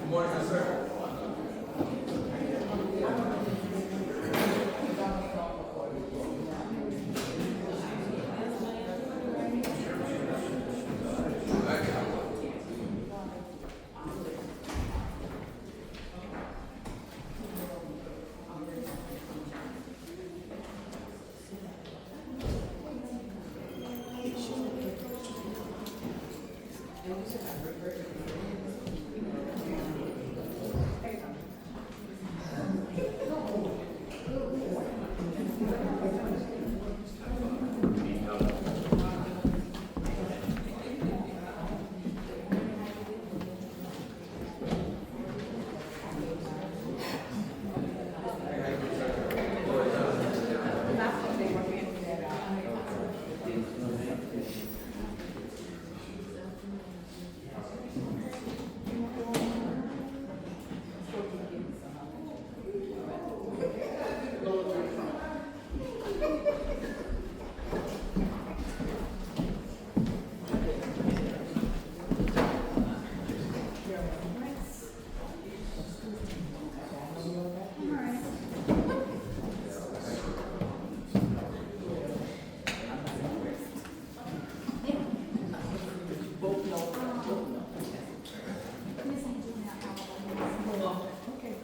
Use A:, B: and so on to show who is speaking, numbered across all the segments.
A: morning, sir.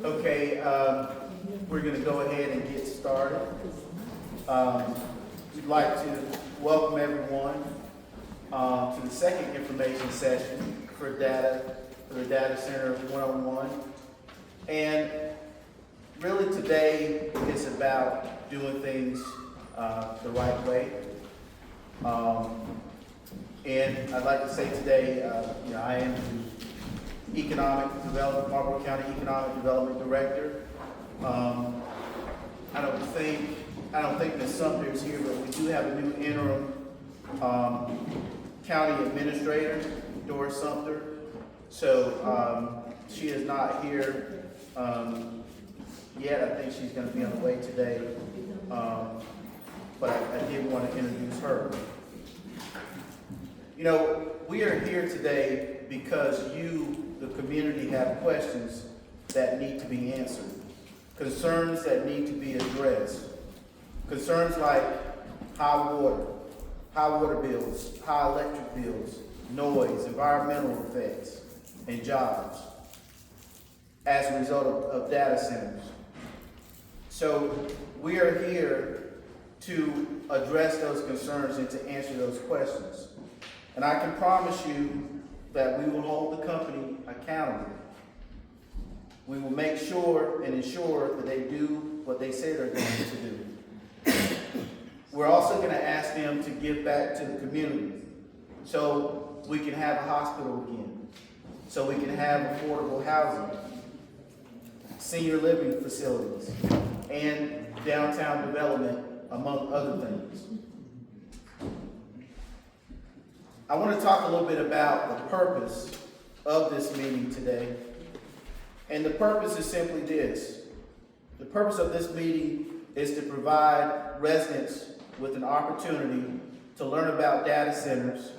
B: Okay, we're going to go ahead and get started. We'd like to welcome everyone to the second information session for the Data Center 101. And really today is about doing things the right way. And I'd like to say today, I am the Economic Development, Marlboro County Economic Development Director. I don't think Ms. Sumter is here, but we do have a new interim county administrator, Doris Sumter. So she is not here yet. I think she's going to be on the way today. But I did want to introduce her. You know, we are here today because you, the community, have questions that need to be answered, concerns that need to be addressed, concerns like high water bills, high electric bills, noise, environmental effects, and jobs as a result of data centers. So we are here to address those concerns and to answer those questions. And I can promise you that we will hold the company accountable. We will make sure and ensure that they do what they say they're going to do. We're also going to ask them to give back to the community so we can have a hospital again, so we can have affordable housing, senior living facilities, and downtown development, among other things. I want to talk a little bit about the purpose of this meeting today. And the purpose is simply this. The purpose of this meeting is to provide residents with an opportunity to learn about data centers,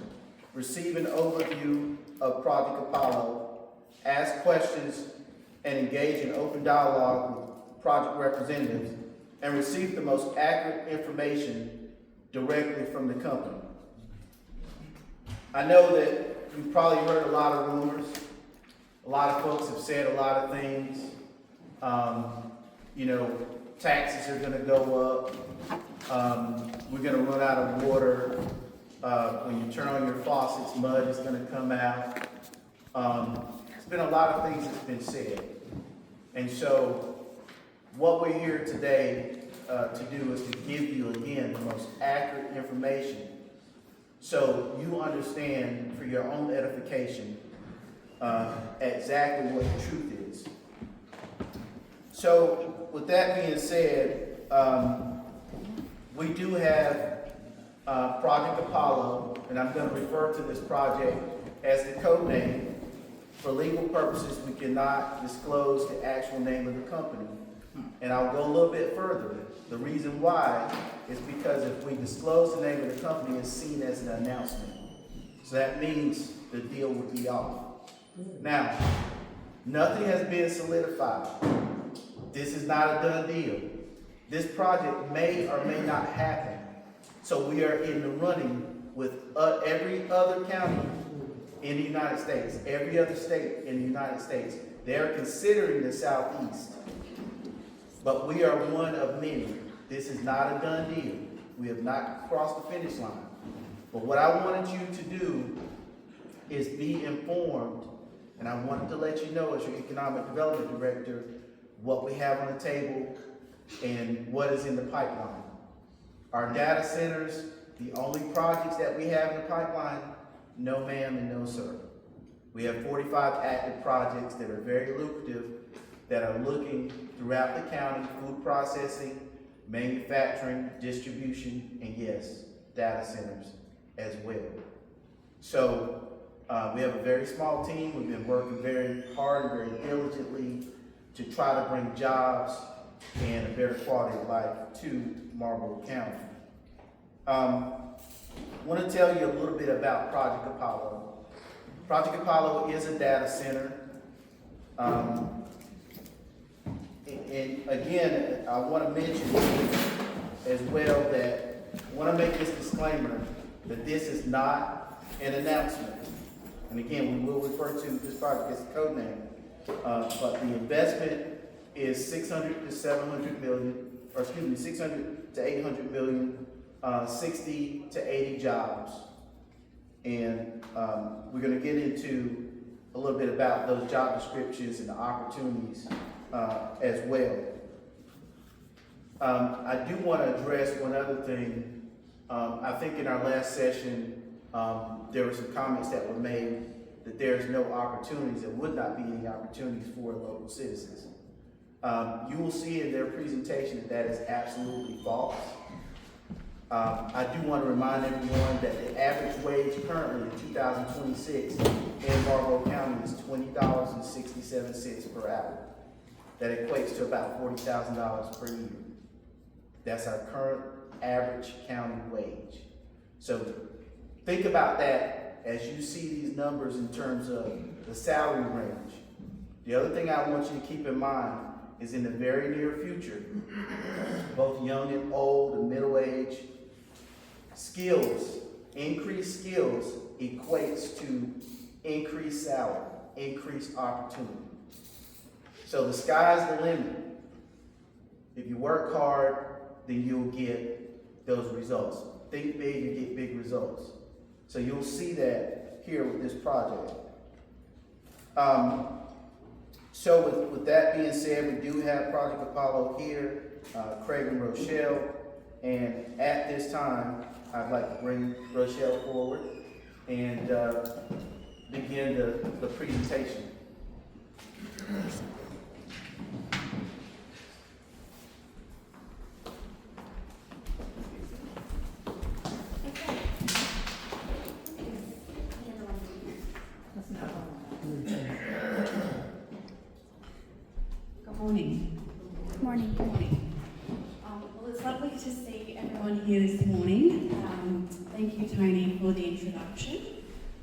B: receive an overview of Project Apollo, ask questions, and engage in open dialogue with project representatives, and receive the most accurate information directly from the company. I know that you've probably heard a lot of rumors. A lot of folks have said a lot of things. Taxes are going to go up. We're going to run out of water. When you turn on your faucets, mud is going to come out. There's been a lot of things that's been said. And so what we're here today to do is to give you, again, the most accurate information so you understand for your own edification exactly what the truth is. So with that being said, we do have Project Apollo, and I'm going to refer to this project as the code name. For legal purposes, we cannot disclose the actual name of the company. And I'll go a little bit further. The reason why is because if we disclose the name of the company, it's seen as an announcement. So that means the deal would be off. Now, Nothing has been solidified. This is not a done deal. This project may or may not happen. So we are in the running with every other county in the United States, every other state in the United States. They are considering the Southeast. But we are one of many. This is not a done deal. We have not crossed the finish line. But what I wanted you to do is be informed, and I wanted to let you know as your Economic Development Director what we have on the table and what is in the pipeline. Our data centers, the only projects that we have in the pipeline, no ma'am and no sir. We have 45 active projects that are very lucrative, that are looking throughout the county, food processing, manufacturing, distribution, and yes, data centers as well. So we have a very small team. We've been working very hard and very diligently to try to bring jobs and a better quality of life to Marlboro County. I want to tell you a little bit about Project Apollo. Project Apollo is a data center. And again, I want to mention as well that I want to make this disclaimer that this is not an announcement. And again, we will refer to this project as a code name. But the investment is 600 to 700 million, or excuse me, 600 to 800 million, 60 to 80 jobs. And we're going to get into a little bit about those job descriptions and the opportunities as well. I do want to address one other thing. I think in our last session, there were some comments that were made that there's no opportunities, there would not be any opportunities for local citizens. You will see in their presentation that that is absolutely false. I do want to remind everyone that the average wage currently in 2026 in Marlboro County is $20.67 per hour. That equates to about $40,000 per year. That's our current average county wage. So think about that as you see these numbers in terms of the salary range. The other thing I want you to keep in mind is in the very near future, both young and old and middle age, skills, increased skills equates to increased salary, increased opportunity. So the sky's the limit. If you work hard, then you'll get those results. Think big, you get big results. So you'll see that here with this project. So with that being said, we do have Project Apollo here, Craig and Rochelle, and at this time, I'd like to bring Rochelle forward and begin the presentation.
A: Good morning. Well, it's lovely to see everyone here this morning. Thank you, Tony, for the introduction.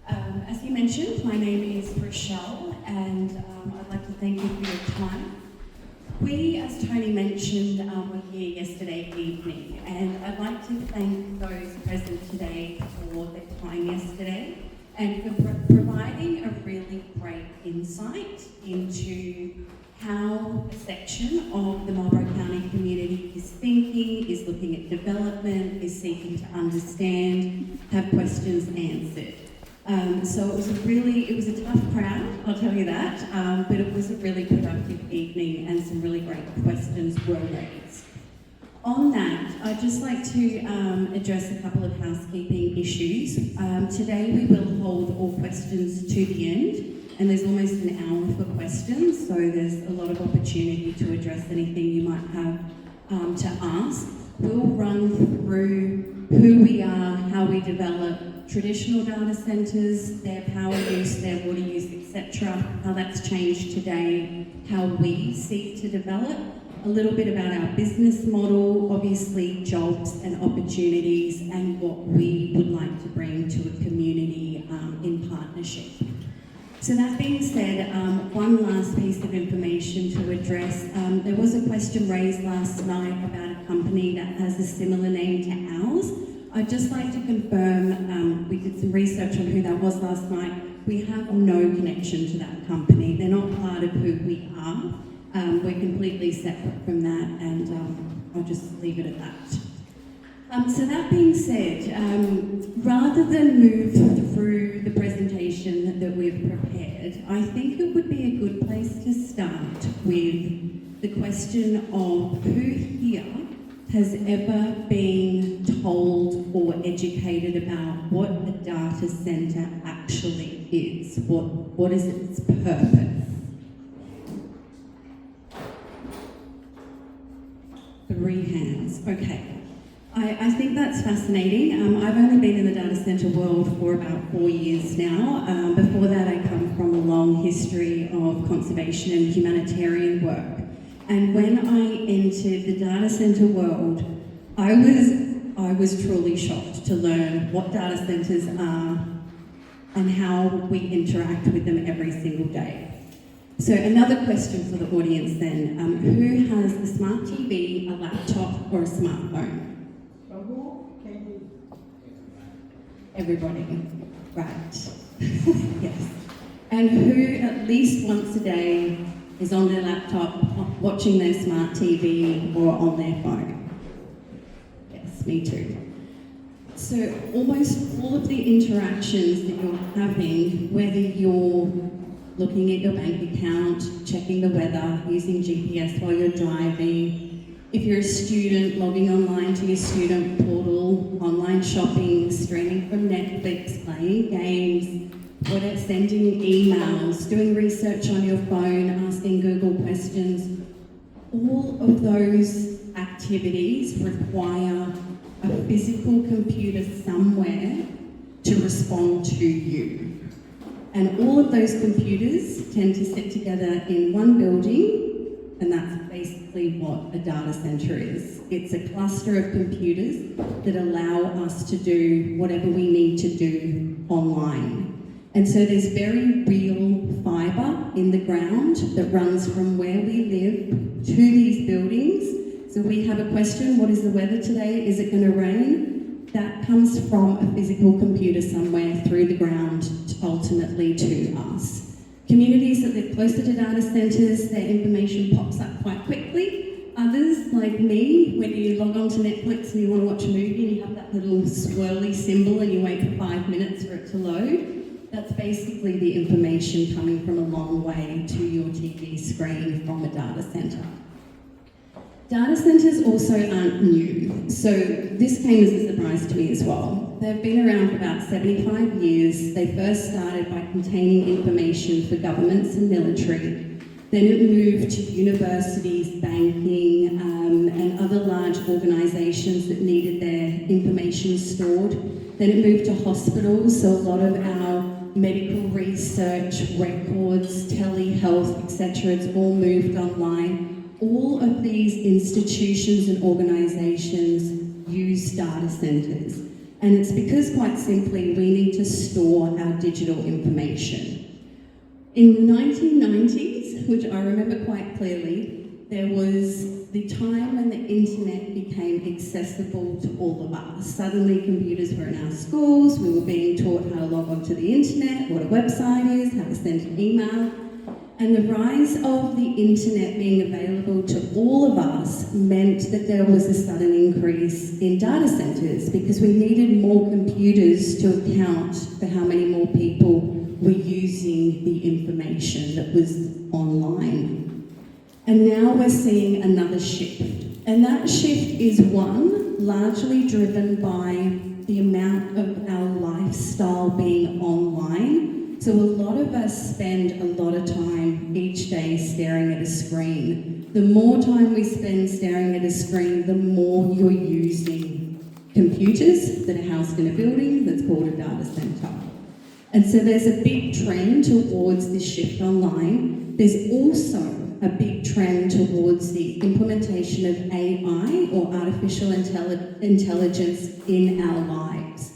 A: As you mentioned, my name is Rochelle, and I'd like to thank you for your time. We, as Tony mentioned, were here yesterday evening, and I'd like to thank those present today for their time yesterday and for providing a really great insight into how a section of the Marlboro County community is thinking, is looking at development, is seeking to understand, have questions answered. So it was a tough crowd, I'll tell you that, but it was a really productive evening and some really great questions were raised. On that, I'd just like to address a couple of housekeeping issues. Today we will hold all questions to the end, and there's almost an hour for questions, so there's a lot of opportunity to address anything you might have to ask. We'll run through who we are, how we develop traditional data centres, their power use, their water use, etc., how that's changed today, how we seek to develop, a little bit about our business model, obviously jobs and opportunities, and what we would like to bring to a community in partnership. So that being said, one last piece of information to address. There was a question raised last night about a company that has a similar name to ours. I'd just like to confirm, we did some research on who that was last night. We have no connection to that company. They're not part of who we are. We're completely separate from that, and I'll just leave it at that. So that being said, rather than move through the presentation that we've prepared, I think it would be a good place to start with the question of who here has ever been told or educated about what a data centre actually is. What is its purpose? 3 hands, okay. I think that's fascinating. I've only been in the data centre world for about 4 years now. Before that, I come from a long history of conservation and humanitarian work. And when I entered the data centre world, I was truly shocked to learn what data centres are and how we interact with them every single day. So another question for the audience then, who has a smart TV, a laptop, or a smartphone? Everybody, right. Yes. And who at least once a day is on their laptop, watching their smart TV or on their phone? Yes, me too. So almost all of the interactions that you're having, whether you're looking at your bank account, checking the weather, using GPS while you're driving, if you're a student, logging online to your student portal, online shopping, streaming from Netflix, playing games, sending emails, doing research on your phone, asking Google questions, all of those activities require a physical computer somewhere to respond to you. And all of those computers tend to sit together in one building, and that's basically what a data centre is. It's a cluster of computers that allow us to do whatever we need to do online. And so there's very real fibre in the ground that runs from where we live to these buildings. So we have a question, what is the weather today? Is it going to rain? That comes from a physical computer somewhere through the ground, ultimately to us. Communities that live closer to data centres, their information pops up quite quickly. Others, like me, when you log on to Netflix and you want to watch a movie and you have that little swirly symbol and you wait for 5 minutes for it to load, that's basically the information coming from a long way to your TV screen from a data centre. Data centres also aren't new, so this came as a surprise to me as well. They've been around for about 75 years. They first started by containing information for governments and military. Then it moved to universities, banking, and other large organisations that needed their information stored. Then it moved to hospitals, so a lot of our medical research, records, telehealth, etc., it's all moved online. All of these institutions and organisations use data centres. And it's because, quite simply, we need to store our digital information. In the 1990s, which I remember quite clearly, there was the time when the internet became accessible to all of us. Suddenly computers were in our schools, we were being taught how to log onto the internet, what a website is, how to send an email. And the rise of the internet being available to all of us meant that there was a sudden increase in data centres because we needed more computers to account for how many more people were using the information that was online. And now we're seeing another shift. And that shift is one largely driven by the amount of our lifestyle being online. So a lot of us spend a lot of time each day staring at a screen. The more time we spend staring at a screen, the more you're using computers that are housed in a building that's called a data centre. And so there's a big trend towards this shift online. There's also a big trend towards the implementation of AI or artificial intelligence in our lives.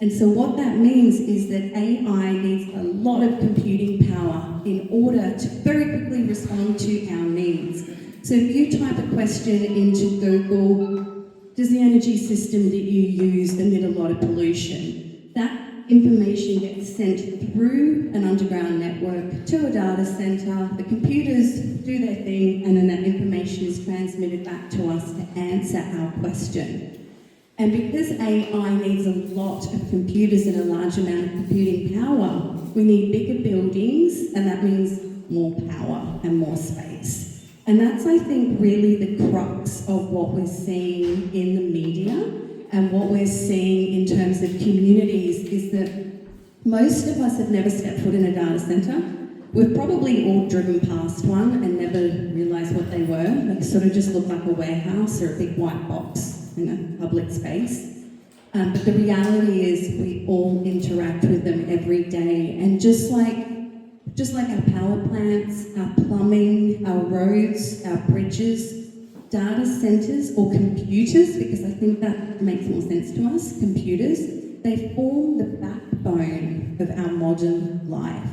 A: And so what that means is that AI needs a lot of computing power in order to very quickly respond to our needs. So if you type a question into Google, does the energy system that you use emit a lot of pollution? That information gets sent through an underground network to a data centre, the computers do their thing, and then that information is transmitted back to us to answer our question. And because AI needs a lot of computers and a large amount of computing power, we need bigger buildings, and that means more power and more space. And that's, I think, really the crux of what we're seeing in the media and what we're seeing in terms of communities is that most of us have never stepped foot in a data centre. We've probably all driven past one and never realised what they were. They sort of just look like a warehouse or a big white box in a public space. But the reality is we all interact with them every day, and just like our power plants, our plumbing, our roads, our bridges, data centres or computers, because I think that makes more sense to us, computers, they form the backbone of our modern life.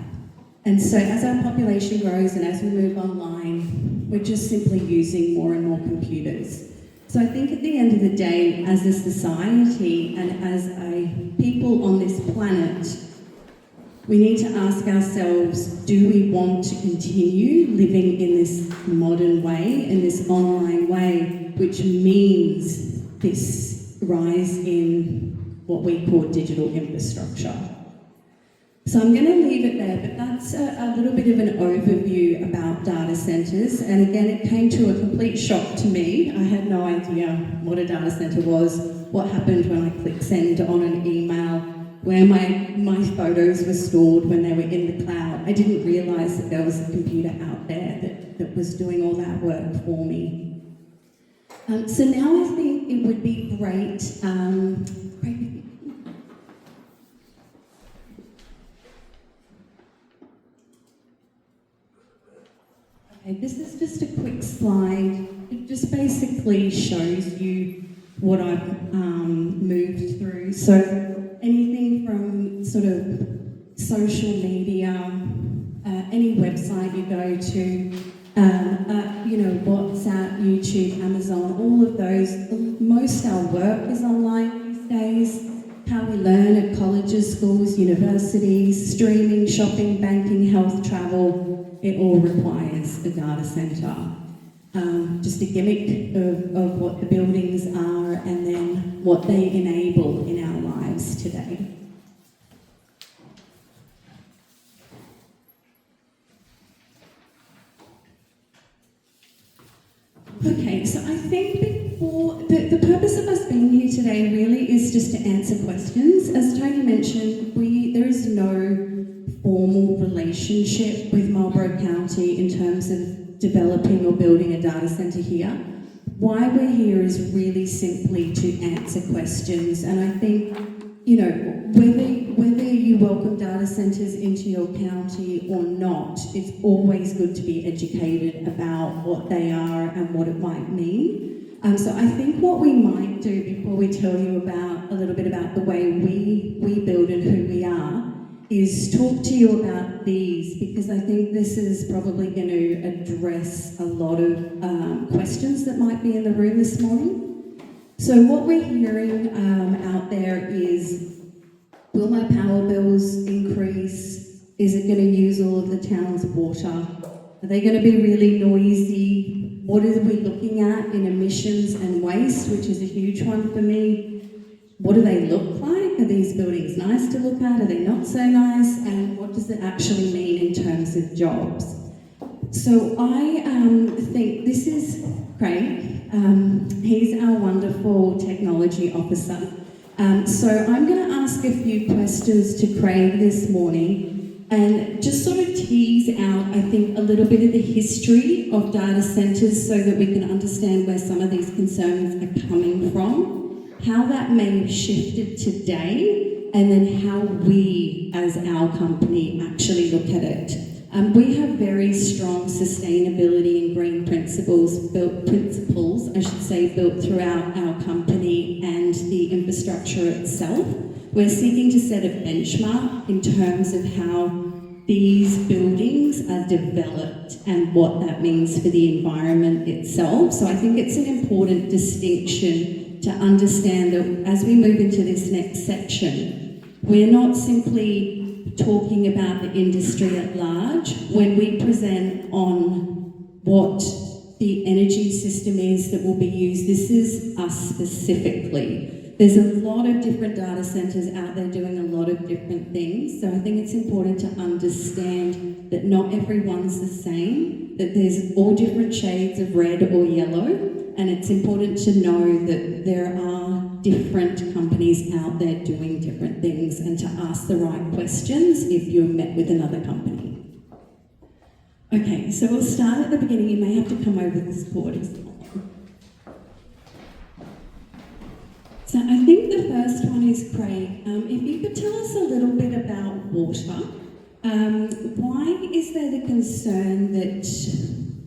A: And so as our population grows and as we move online, we're just simply using more and more computers. So I think at the end of the day, as a society and as a people on this planet, we need to ask ourselves, do we want to continue living in this modern way, in this online way, which means this rise in what we call digital infrastructure? So I'm going to leave it there, but that's a little bit of an overview about data centres. And again, it came to a complete shock to me. I had no idea what a data centre was, what happened when I clicked send on an email, where my photos were stored when they were in the cloud. I didn't realise that there was a computer out there that was doing all that work for me. So now I think it would be great. Okay, this is just a quick slide. It just basically shows you what I've moved through. So anything from sort of social media, any website you go to, WhatsApp, YouTube, Amazon, all of those. Most our work is online these days. How we learn at colleges, schools, universities, streaming, shopping, banking, health, travel, it all requires a data centre. Just a gimmick of what the buildings are and then what they enable in our lives today. Okay, so I think the purpose of us being here today really is just to answer questions. As Tony mentioned, there is no formal relationship with Marlboro County in terms of developing or building a data centre here. Why we're here is really simply to answer questions, and I think, whether you welcome data centres into your county or not, it's always good to be educated about what they are and what it might mean. So I think what we might do before we tell you about a little bit about the way we build and who we are is talk to you about these, because I think this is probably going to address a lot of questions that might be in the room this morning. So what we're hearing out there is, will my power bills increase? Is it going to use all of the town's water? Are they going to be really noisy? What are we looking at in emissions and waste, which is a huge one for me? What do they look like? Are these buildings nice to look at? Are they not so nice? And what does it actually mean in terms of jobs? So I think this is Craig. He's our wonderful technology officer. So I'm going to ask a few questions to Craig this morning and just sort of tease out, I think, a little bit of the history of data centres so that we can understand where some of these concerns are coming from, how that may have shifted today, and then how we as our company actually look at it. We have very strong sustainability and green principles built throughout our company and the infrastructure itself. We're seeking to set a benchmark in terms of how these buildings are developed and what that means for the environment itself. So I think it's an important distinction to understand that as we move into this next section, we're not simply talking about the industry at large. When we present on what the energy system is that will be used, this is us specifically. There's a lot of different data centers out there doing a lot of different things. So I think it's important to understand that not everyone's the same, that there's all different shades of red or yellow, and it's important to know that there are different companies out there doing different things and to ask the right questions if you're met with another company. Okay, so we'll start at the beginning. You may have to come over this board as well. So I think the first one is Craig. If you could tell us a little bit about water. Why is there the concern that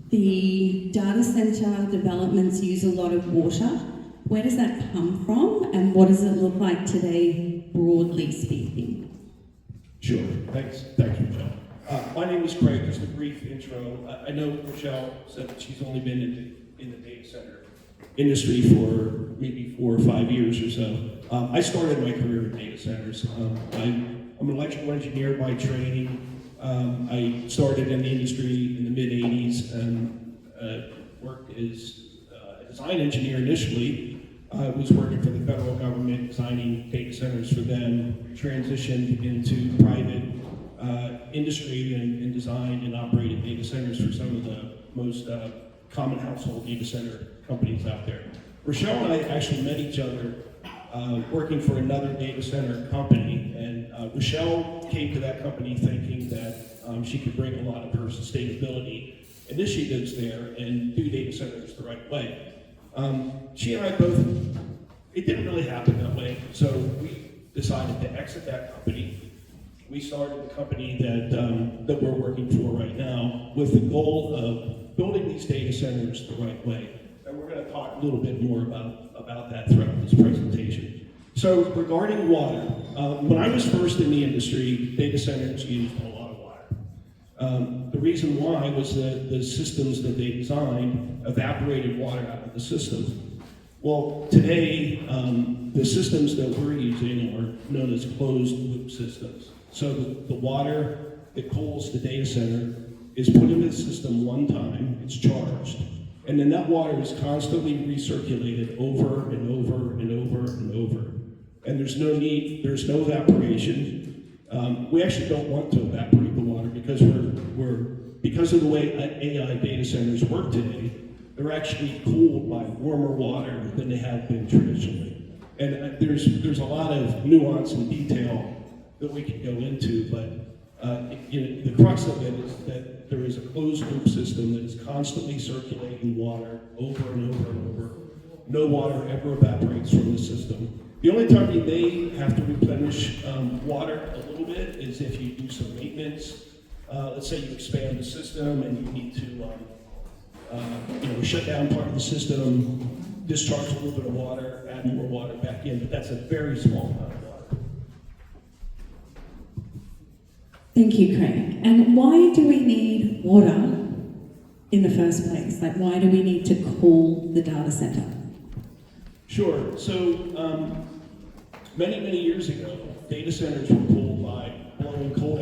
A: the data center developments use a lot of water? Where does that come from, and what does it look like today, broadly speaking?
C: Sure. Thanks, Rochelle. My name is Craig. Just a brief intro. I know Rochelle said that she's only been in the data center industry for maybe 4 or 5 years or so. I started my career in data centers. I'm an electrical engineer by training. I started in the industry in the mid-'80s and worked as a design engineer initially. I was working for the federal government, designing data centers for them, transitioned into private industry and designed and operated data centers for some of the most common household data center companies out there. Rochelle and I actually met each other working for another data center company, and Rochelle came to that company thinking that she could bring a lot of her sustainability initiatives there and do data centers the right way. She and I both, it didn't really happen that way, so we decided to exit that company. We started the company that we're working for right now with the goal of building these data centers the right way. And we're going to talk a little bit more about that throughout this presentation. So regarding water, when I was first in the industry, data centers used a lot of water. The reason why was that the systems that they designed evaporated water out of the system. Well, today, the systems that we're using are known as closed loop systems. So the water that cools the data center is put into the system one time, it's charged, and then that water is constantly recirculated over and over and over and over. And there's no evaporation. We actually don't want to evaporate the water because because of the way AI data centers work today, they're actually cooled by warmer water than they have been traditionally. And there's a lot of nuance and detail that we could go into, but the crux of it is that there is a closed loop system that is constantly circulating water over and over and over. No water ever evaporates from the system. The only time you may have to replenish water a little bit is if you do some maintenance. Let's say you expand the system and you need to shut down part of the system, discharge a little bit of water, add more water back in, but that's a very small amount of water.
A: Thank you, Craig. And why do we need water in the first place? Like, why do we need to cool the data center?
C: Sure. So many years ago, data centers were cooled by blowing cold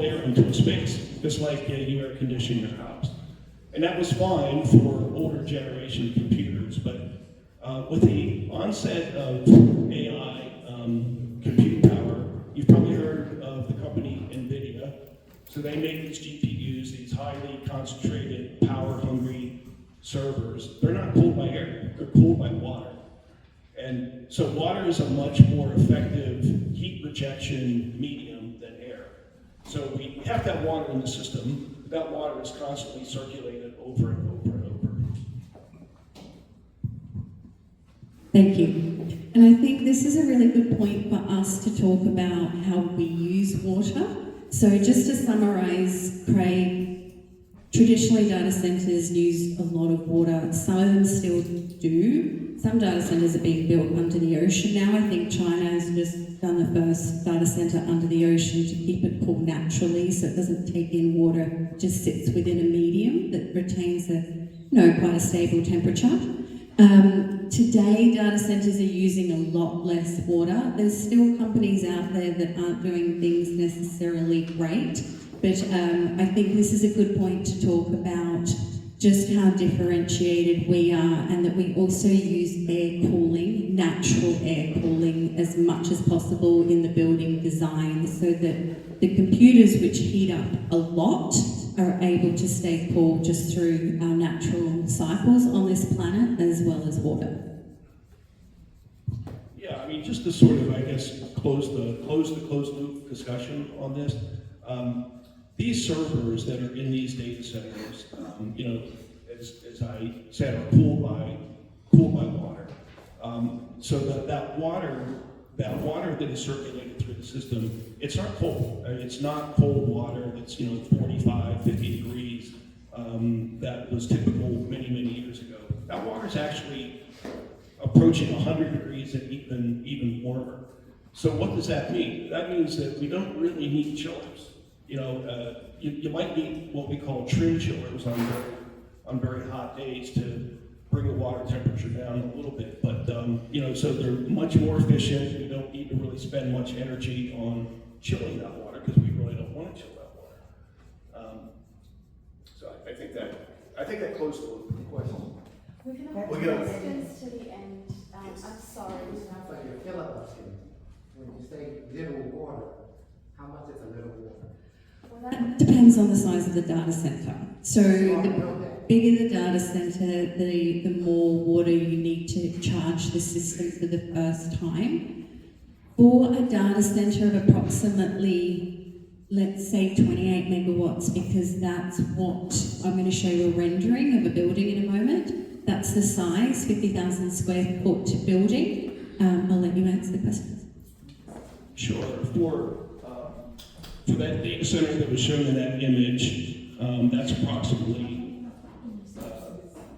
C: air into space, just like you air condition your house. And that was fine for older generation computers, but with the onset of AI compute power, you've probably heard of the company NVIDIA. So they make these GPUs, these highly concentrated, power-hungry servers. They're not cooled by air, they're cooled by water. And so water is a much more effective heat rejection medium than air. So we have to have water in the system. That water is constantly circulated over and over and over.
A: Thank you. And I think this is a really good point for us to talk about how we use water. So just to summarize, Craig, Traditionally, data centres use a lot of water. Some of them still do. Some data centres are being built under the ocean now. I think China has just done the first data centre under the ocean to keep it cool naturally, so it doesn't take in water. It just sits within a medium that retains quite a stable temperature. Today, data centres are using a lot less water. There's still companies out there that aren't doing things necessarily great, but I think this is a good point to talk about just how differentiated we are, and that we also use air cooling, natural air cooling, as much as possible in the building design, so that the computers, which heat up a lot, are able to stay cool just through our natural cycles on this planet, as well as water.
C: Yeah, I mean, just to sort of, I guess, close the closed loop discussion on this. These servers that are in these data centers, as I said, are cooled by water. So that water that is circulated through the system, it's not cold. It's not cold water that's 45, 50 degrees that was typical many, many years ago. That water is actually approaching 100 degrees and even warmer. So what does that mean? That means that we don't really need chillers. You might need what we call trim chillers on very hot days to bring the water temperature down a little bit, but so they're much more efficient. We don't need to really spend much energy on chilling that water because we really don't want to chill that water. So I think that closed the loop question.
D: We can have
B: We're good.
D: questions to the end. I'm sorry.
E: Sounds like you're filibustering. When you say little water, how much is a little water?
D: Well, that,
A: Depends on the size of the data centre. So
E: I
A: the
E: know that.
A: bigger the data centre, the more water you need to charge the system for the first time. For a data centre of approximately, let's say 28 megawatts, because that's what I'm going to show you a rendering of a building in a moment. That's the size, 50,000 square foot building. I'll let you answer the questions.
C: Sure. For that data center that was shown in that image, that's approximately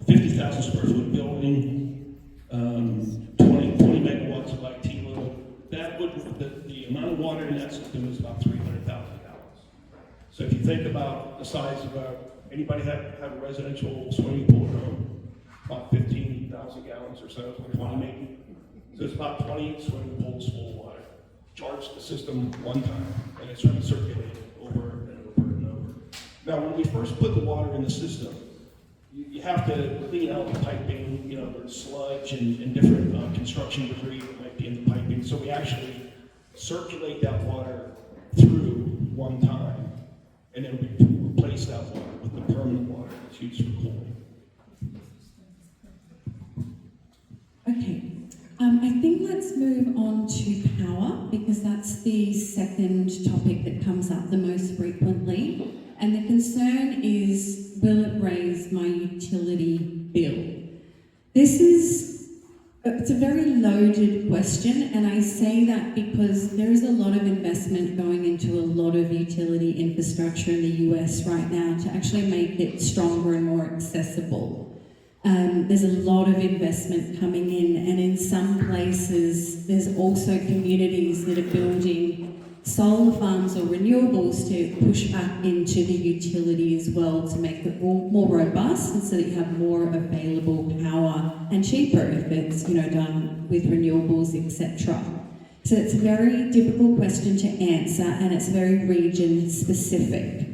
C: 50,000 square foot building, 20 megawatts of IT load. The amount of water in that system is about 300,000 gallons. So if you think about the size of anybody have a residential swimming pool at home, about 15,000 gallons or so, 20 maybe. So it's about 20 swimming pools full of water. Charge the system one time, and it's recirculated over and over and over. Now, when we first put the water in the system, you have to clean out the piping. There's sludge and different construction debris that might be in the piping. So we actually circulate that water through one time, and then we replace that water with the permanent water that's used for cooling.
A: Okay, I think let's move on to power, because that's the second topic that comes up the most frequently. And the concern is, will it raise my utility bill? It's a very loaded question, and I say that because there is a lot of investment going into a lot of utility infrastructure in the US right now to actually make it stronger and more accessible. There's a lot of investment coming in, and in some places there's also communities that are building solar farms or renewables to push back into the utility as well, to make it more robust, and so that you have more available power and cheaper if it's done with renewables, etc. So it's a very difficult question to answer, and it's very region specific.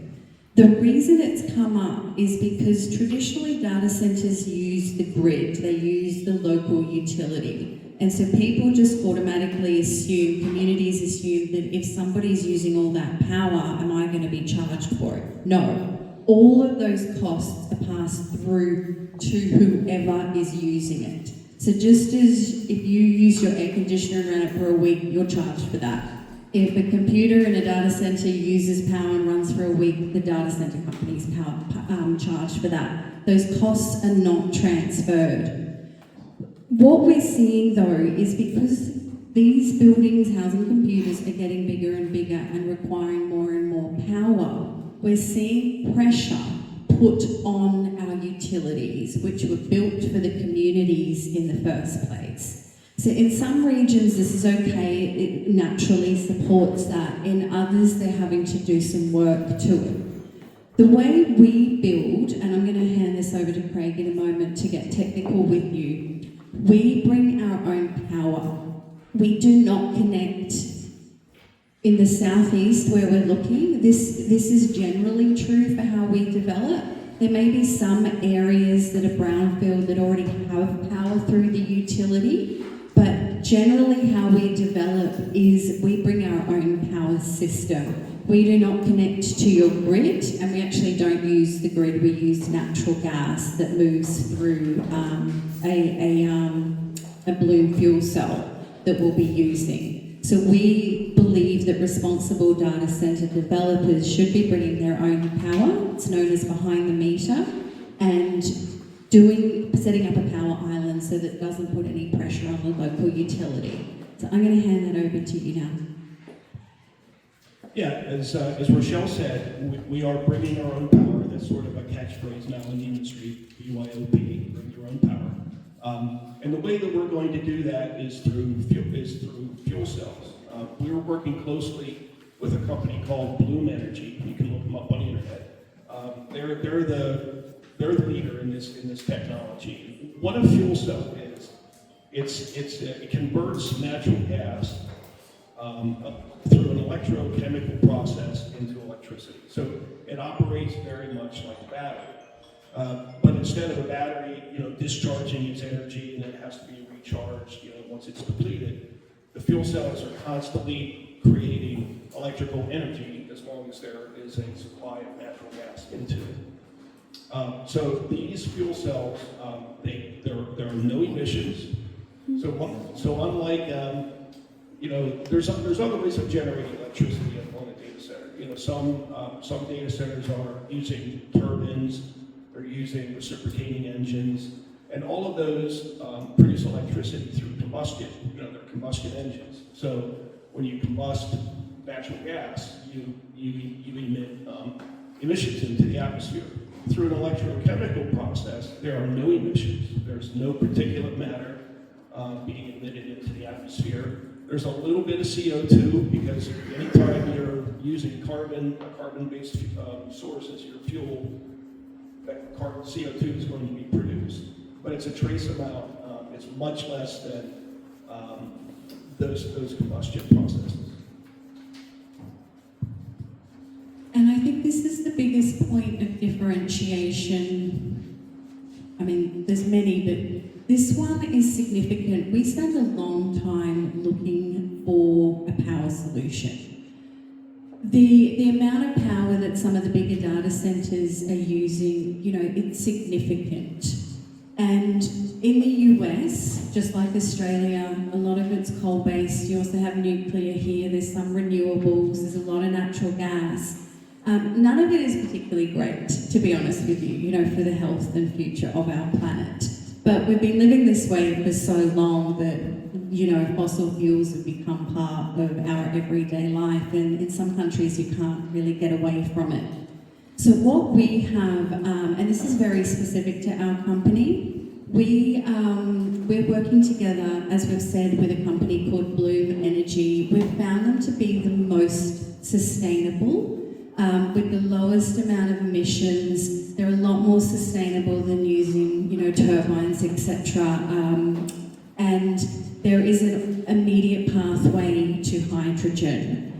A: The reason it's come up is because traditionally data centres use the grid, they use the local utility. And so people just automatically assume, communities assume, that if somebody's using all that power, am I going to be charged for it? No. All of those costs are passed through to whoever is using it. So just as if you use your air conditioner and run it for a week, you're charged for that. If a computer in a data centre uses power and runs for a week, the data centre company's charged for that. Those costs are not transferred. What we're seeing though is, because these buildings housing computers are getting bigger and bigger and requiring more and more power, we're seeing pressure put on our utilities, which were built for the communities in the first place. So in some regions this is okay, it naturally supports that. In others they're having to do some work to it. The way we build, and I'm going to hand this over to Craig in a moment to get technical with you, we bring our own power. We do not connect in the southeast where we're looking. This is generally true for how we develop. There may be some areas that are brownfield that already have power through the utility, but generally how we develop is we bring our own power system. We do not connect to your grid, and we actually don't use the grid. We use natural gas that moves through a Bloom fuel cell that we'll be using. So we believe that responsible data center developers should be bringing their own power. It's known as behind the meter, and setting up a power island so that it doesn't put any pressure on the local utility. So I'm going to hand that over to you now.
C: Yeah, as Rochelle said, we are bringing our own power. That's sort of a catchphrase now in the industry, BYOP, bring your own power. And the way that we're going to do that is through fuel cells. We're working closely with a company called Bloom Energy. You can look them up on the internet. They're the leader in this technology. What a fuel cell is, it converts natural gas through an electrochemical process into electricity. So it operates very much like a battery. But instead of a battery, discharging its energy and then it has to be recharged, once it's depleted, the fuel cells are constantly creating electrical energy as long as there is a supply of natural gas into it. So these fuel cells, there are no emissions. So unlike there's other ways of generating electricity on a data center. Some data centers are using turbines, they're using reciprocating engines, and all of those produce electricity through combustion. They're combustion engines. So when you combust natural gas, you emit emissions into the atmosphere. Through an electrochemical process, there are no emissions. There's no particulate matter being emitted into the atmosphere. There's a little bit of CO2 because anytime you're using a carbon-based source as your fuel, that CO2 is going to be produced. But it's a trace amount. It's much less than those combustion processes.
A: And I think this is the biggest point of differentiation. I mean, there's many, but this one is significant. We spend a long time looking for a power solution. The amount of power that some of the bigger data centers are using, it's significant. And in the US, just like Australia, a lot of it's coal-based. You also have nuclear here. There's some renewables. There's a lot of natural gas. None of it is particularly great, to be honest with you, for the health and future of our planet. But we've been living this way for so long that, fossil fuels have become part of our everyday life, and in some countries you can't really get away from it. So what we have, and this is very specific to our company, we're working together, as we've said, with a company called Bloom Energy. We've found them to be the most sustainable, with the lowest amount of emissions. They're a lot more sustainable than using, turbines, etc. And there is an immediate pathway to hydrogen,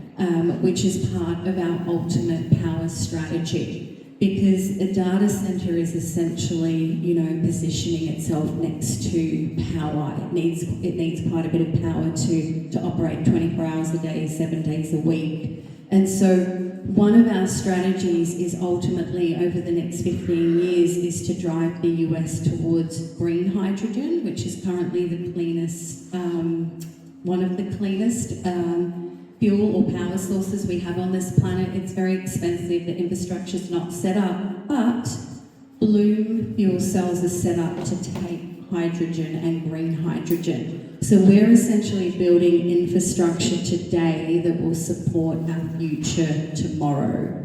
A: which is part of our ultimate power strategy. Because a data center is essentially, positioning itself next to power. It needs quite a bit of power to operate 24 hours a day, 7 days a week. And so one of our strategies is ultimately, over the next 15 years, is to drive the US towards green hydrogen, which is currently the cleanest, one of the cleanest fuel or power sources we have on this planet. It's very expensive, the infrastructure's not set up, but Bloom fuel cells are set up to take hydrogen and green hydrogen. So we're essentially building infrastructure today that will support our future tomorrow.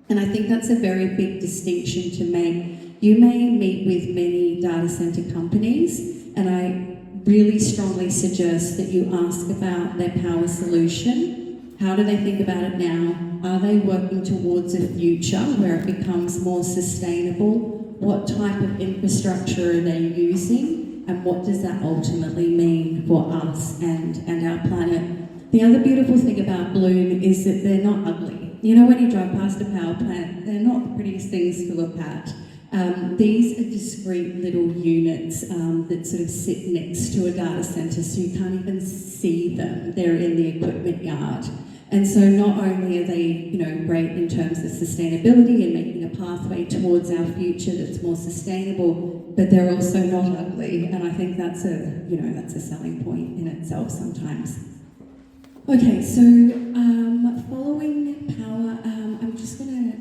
A: And I think that's a very big distinction to make. You may meet with many data center companies, and I really strongly suggest that you ask about their power solution. How do they think about it now? Are they working towards a future where it becomes more sustainable? What type of infrastructure are they using? And what does that ultimately mean for us and our planet? The other beautiful thing about Bloom is that they're not ugly. You know, when you drive past a power plant, they're not the prettiest things to look at. These are discrete little units that sort of sit next to a data center, so you can't even see them. They're in the equipment yard. And so not only are they, great in terms of sustainability and making a pathway towards our future that's more sustainable, but they're also not ugly. And I think that's a selling point in itself sometimes. Okay, so following power, I'm just gonna,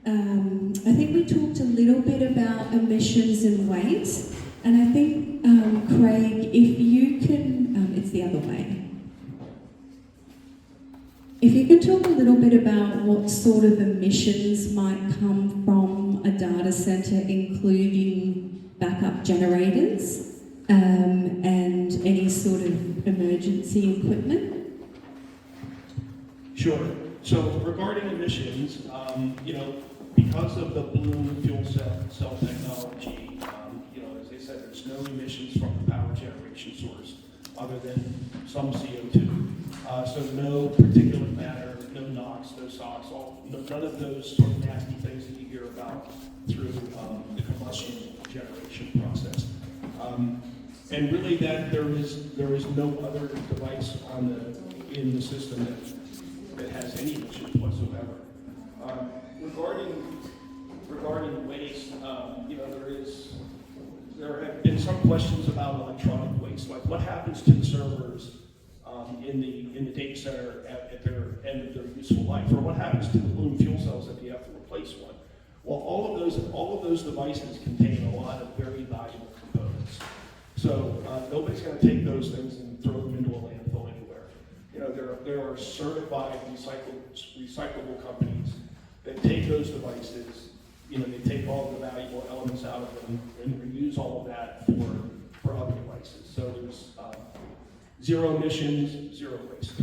A: I think we talked a little bit about emissions and weight, and I think, Craig, if you can, it's the other way. If you can talk a little bit about what sort of emissions might come from a data center, including backup generators, and any sort of emergency equipment.
C: Sure. So regarding emissions, because of the Bloom fuel cell technology, as they said, there's no emissions from the power generation source other than some CO2. So no particulate matter, no NOx, no SOx, none of those sort of nasty things that you hear about through the combustion generation process. And really that there is no other device in the system that has any emissions whatsoever. Regarding waste, there have been some questions about electronic waste, like what happens to the servers in the data center at their end of their useful life, or what happens to the Bloom fuel cells if you have to replace one. Well, all of those devices contain a lot of very valuable components. So nobody's going to take those things and throw them into a landfill anywhere. There are certified recyclable companies that take those devices. They take all the valuable elements out of them and reuse all of that for other devices. So there's zero emissions, zero waste.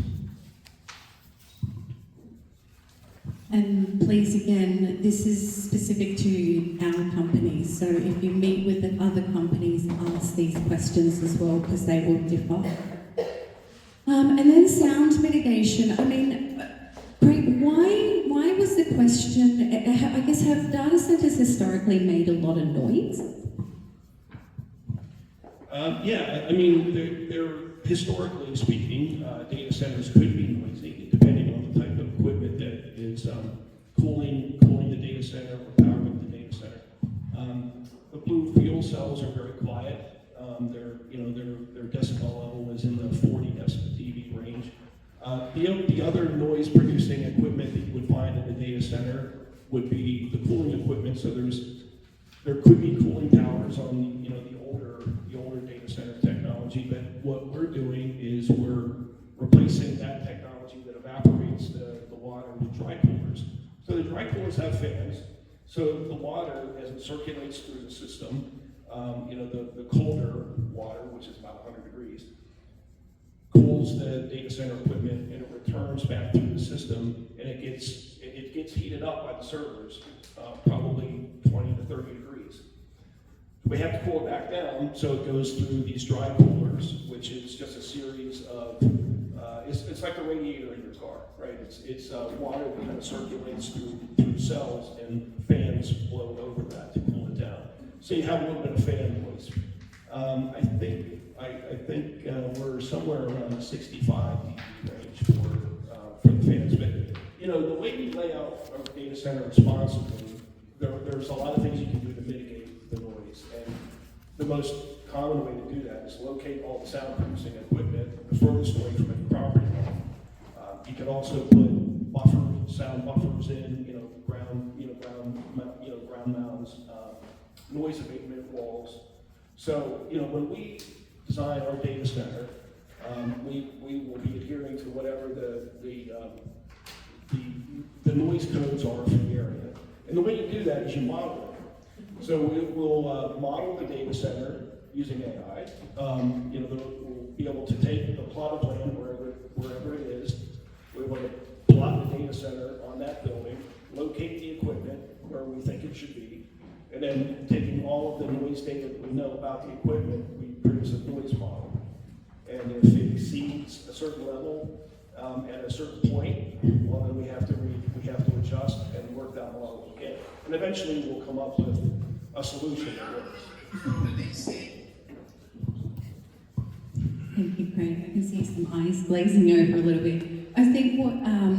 A: And please, again, this is specific to our companies. So if you meet with the other companies, ask these questions as well, because they will differ. And then sound mitigation. I mean, Craig, why was the question, I guess, have data centers historically made a lot of noise?
C: They're historically speaking, data centers could be noisy, depending on the type of equipment that is cooling the data center or powering the data center. The Bloom fuel cells are very quiet. Their decibel level is in the 40 dB range. The other noise-producing equipment that you would find in the data center would be the cooling equipment. So there could be cooling towers on the older data center technology, but what we're doing is we're replacing that technology that evaporates the water with dry coolers. So the dry coolers have fans, so the water, as it circulates through the system, the colder water, which is about 100 degrees, cools the data center equipment, and it returns back through the system, and it gets heated up by the servers, probably 20 to 30 degrees. We have to cool it back down, so it goes through these dry coolers, which is just a series of, it's like the radiator in your car, right? It's water that kind of circulates through cells, and fans blow over that to cool it down. So you have a little bit of fan noise. I think we're somewhere around the 65 dB range for the fans. But the way we lay out our data center responsibly, there's a lot of things you can do to mitigate the noise. And the most common way to do that is locate all the sound producing equipment the furthest away from any property line. You can also put sound buffers in, ground mounts, noise abatement walls. So, when we design our data center, we will be adhering to whatever the noise codes are for the area. And the way you do that is you model it. So we'll model the data center using AI. We'll be able to take the plot of land wherever it is. We're able to plot the data center on that building, locate the equipment where we think it should be, and then taking all of the noise data that we know about the equipment, we produce a noise model. And if it exceeds a certain level at a certain point, well, then we have to adjust and work that model again. And eventually we'll come up with a solution that works.
A: Thank you, Craig. I can see some eyes glazing over a little bit. I think what,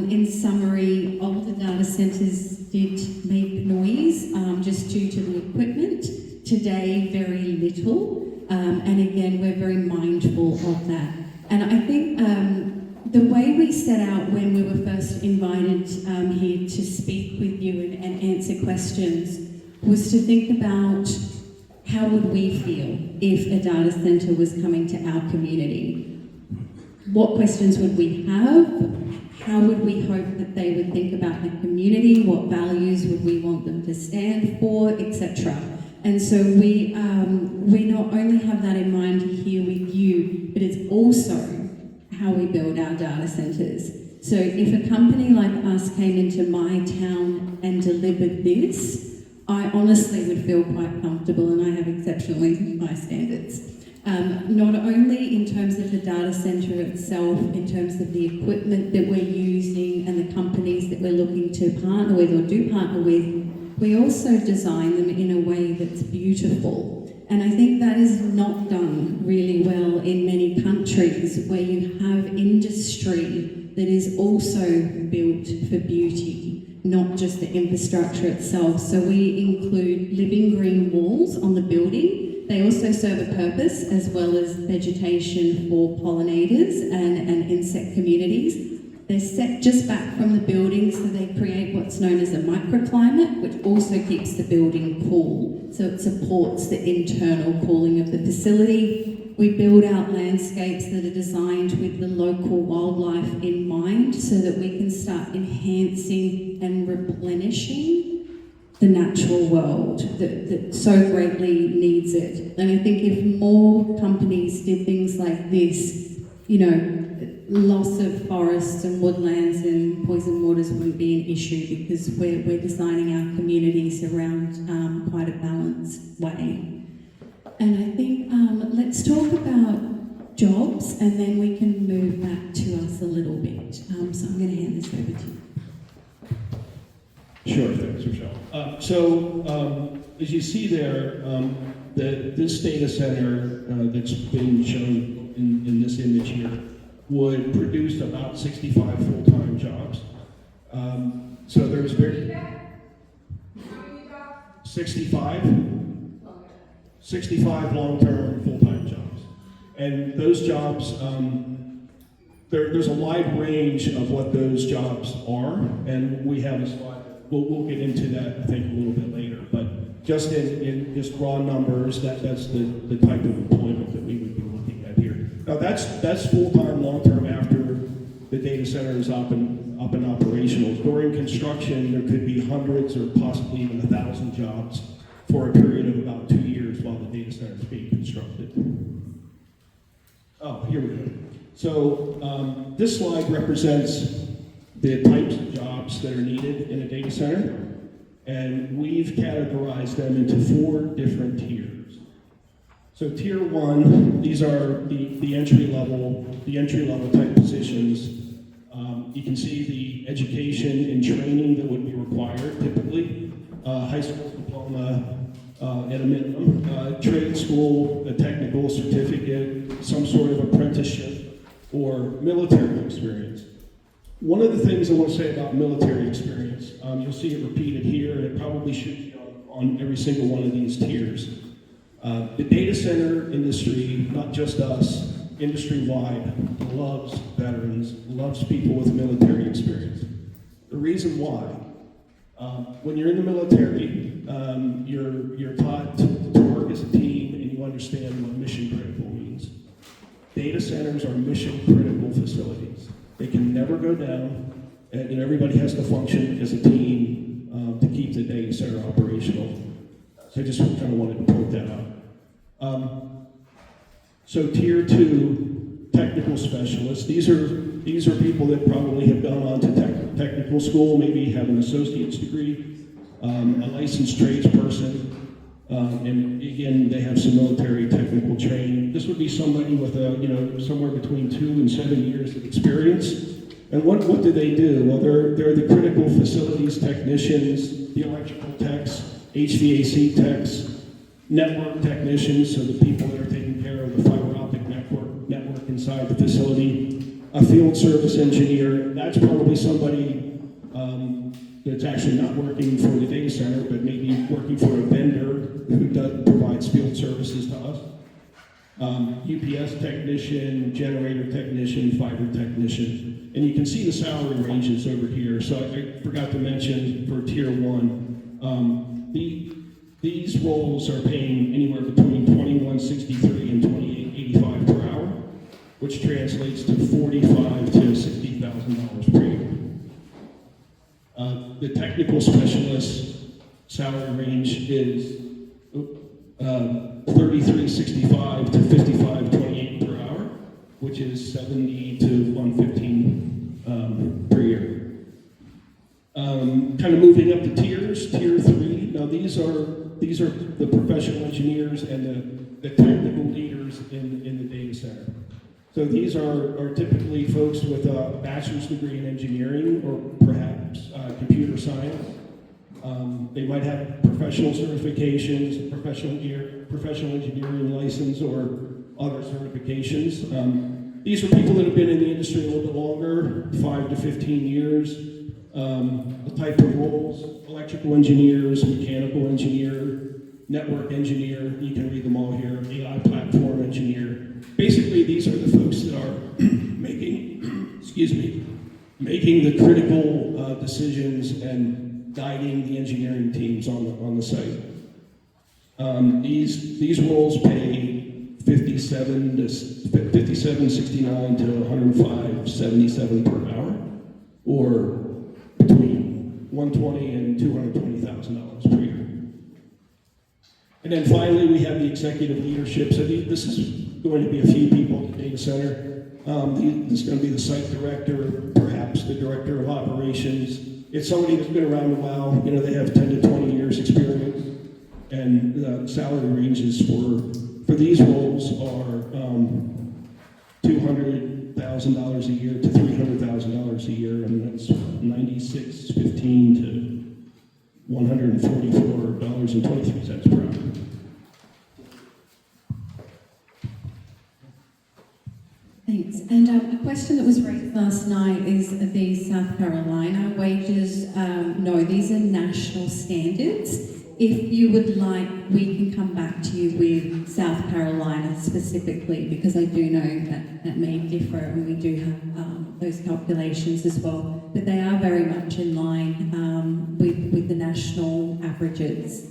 A: in summary, older data centers did make noise just due to the equipment. Today, very little. And again, we're very mindful of that. And I think the way we set out when we were first invited here to speak with you and answer questions was to think about how would we feel if a data center was coming to our community? What questions would we have? How would we hope that they would think about the community? What values would we want them to stand for, etc.? And so we not only have that in mind here with you, but it's also how we build our data centers. So if a company like us came into my town and delivered this, I honestly would feel quite comfortable, and I have exceptionally high standards. Not only in terms of the data center itself, in terms of the equipment that we're using and the companies that we're looking to partner with or do partner with, we also design them in a way that's beautiful. And I think that is not done really well in many countries where you have industry that is also built for beauty, not just the infrastructure itself. So we include living green walls on the building. They also serve a purpose as well as vegetation for pollinators and insect communities. They're set just back from the building, so they create what's known as a microclimate, which also keeps the building cool. So it supports the internal cooling of the facility. We build out landscapes that are designed with the local wildlife in mind so that we can start enhancing and replenishing the natural world that so greatly needs it. And I think if more companies did things like this, loss of forests and woodlands and poison waters wouldn't be an issue because we're designing our communities around quite a balanced way. And I think let's talk about jobs and then we can move back to us a little bit. So I'm going to hand this over to you.
C: Sure, thanks, Rochelle. As you see there, this data center that's being shown in this image here would produce about 65 full-time jobs. So there's 65 long-term full-time jobs. And those jobs, there's a wide range of what those jobs are, and we have a slide. We'll get into that, I think, a little bit later. But just in just raw numbers, that's the type of employment that we would be looking at here. Now that's full-time, long-term after the data center is up and operational. During construction, there could be hundreds or possibly even 1,000 jobs for a period of about 2 years while the data center is being constructed. Oh, here we go. So this slide represents the types of jobs that are needed in a data center, and we've categorized them into 4 different tiers. So tier 1, these are the entry level type positions. You can see the education and training that would be required, typically high school diploma at a minimum, trade school, a technical certificate, some sort of apprenticeship, or military experience. One of the things I want to say about military experience, you'll see it repeated here, and it probably should be on every single one of these tiers. The data center industry, not just us, industry-wide, loves veterans, loves people with military experience. The reason why, when you're in the military, you're taught to work as a team, and you understand what mission critical means. Data centers are mission critical facilities. They can never go down, and everybody has to function as a team to keep the data center operational. So I just kind of wanted to point that out. So tier 2, technical specialists. These are people that probably have gone on to technical school, maybe have an associate's degree, a licensed tradesperson, and again, they have some military technical training. This would be somebody with somewhere between 2 and 7 years of experience. And what do they do? Well, they're the critical facilities technicians, the electrical techs, HVAC techs, network technicians, so the people that are taking care of the fiber optic network inside the facility, a field service engineer. That's probably somebody that's actually not working for the data center, but maybe working for a vendor who provides field services to us. UPS technician, generator technician, fiber technician. And you can see the salary ranges over here. So I forgot to mention for tier 1, these roles are paying anywhere between $21.63 and $28.85 per hour, which translates to $45,000 to $60,000 per year. The technical specialist salary range is $33.65 to $55.28 per hour, which is $70 to $115 per year. Kind of moving up the tiers, tier 3. Now these are the professional engineers and the technical leaders in the data center. So these are typically folks with a bachelor's degree in engineering or perhaps computer science. They might have professional certifications, professional engineering license, or other certifications. These are people that have been in the industry a little bit longer, 5 to 15 years. The type of roles: electrical engineers, mechanical engineer, network engineer. You can read them all here. AI platform engineer. Basically, these are the folks that are making the critical decisions and guiding the engineering teams on the site. These roles pay $57.69 to $105.77 per hour, or between $120,000 and $220,000 per year. And then finally, we have the executive leadership. So this is going to be a few people at the data center. This is going to be the site director, perhaps the director of operations. It's somebody that's been around a while. They have 10 to 20 years experience. And the salary ranges for these roles are $200,000 a year to $300,000 a year, and that's $96.15 to $144.23 per hour.
A: Thanks. And a question that was raised last night is these South Carolina wages. No, these are national standards. If you would like, we can come back to you with South Carolina specifically, because I do know that may differ, and we do have those calculations as well. But they are very much in line with the national averages.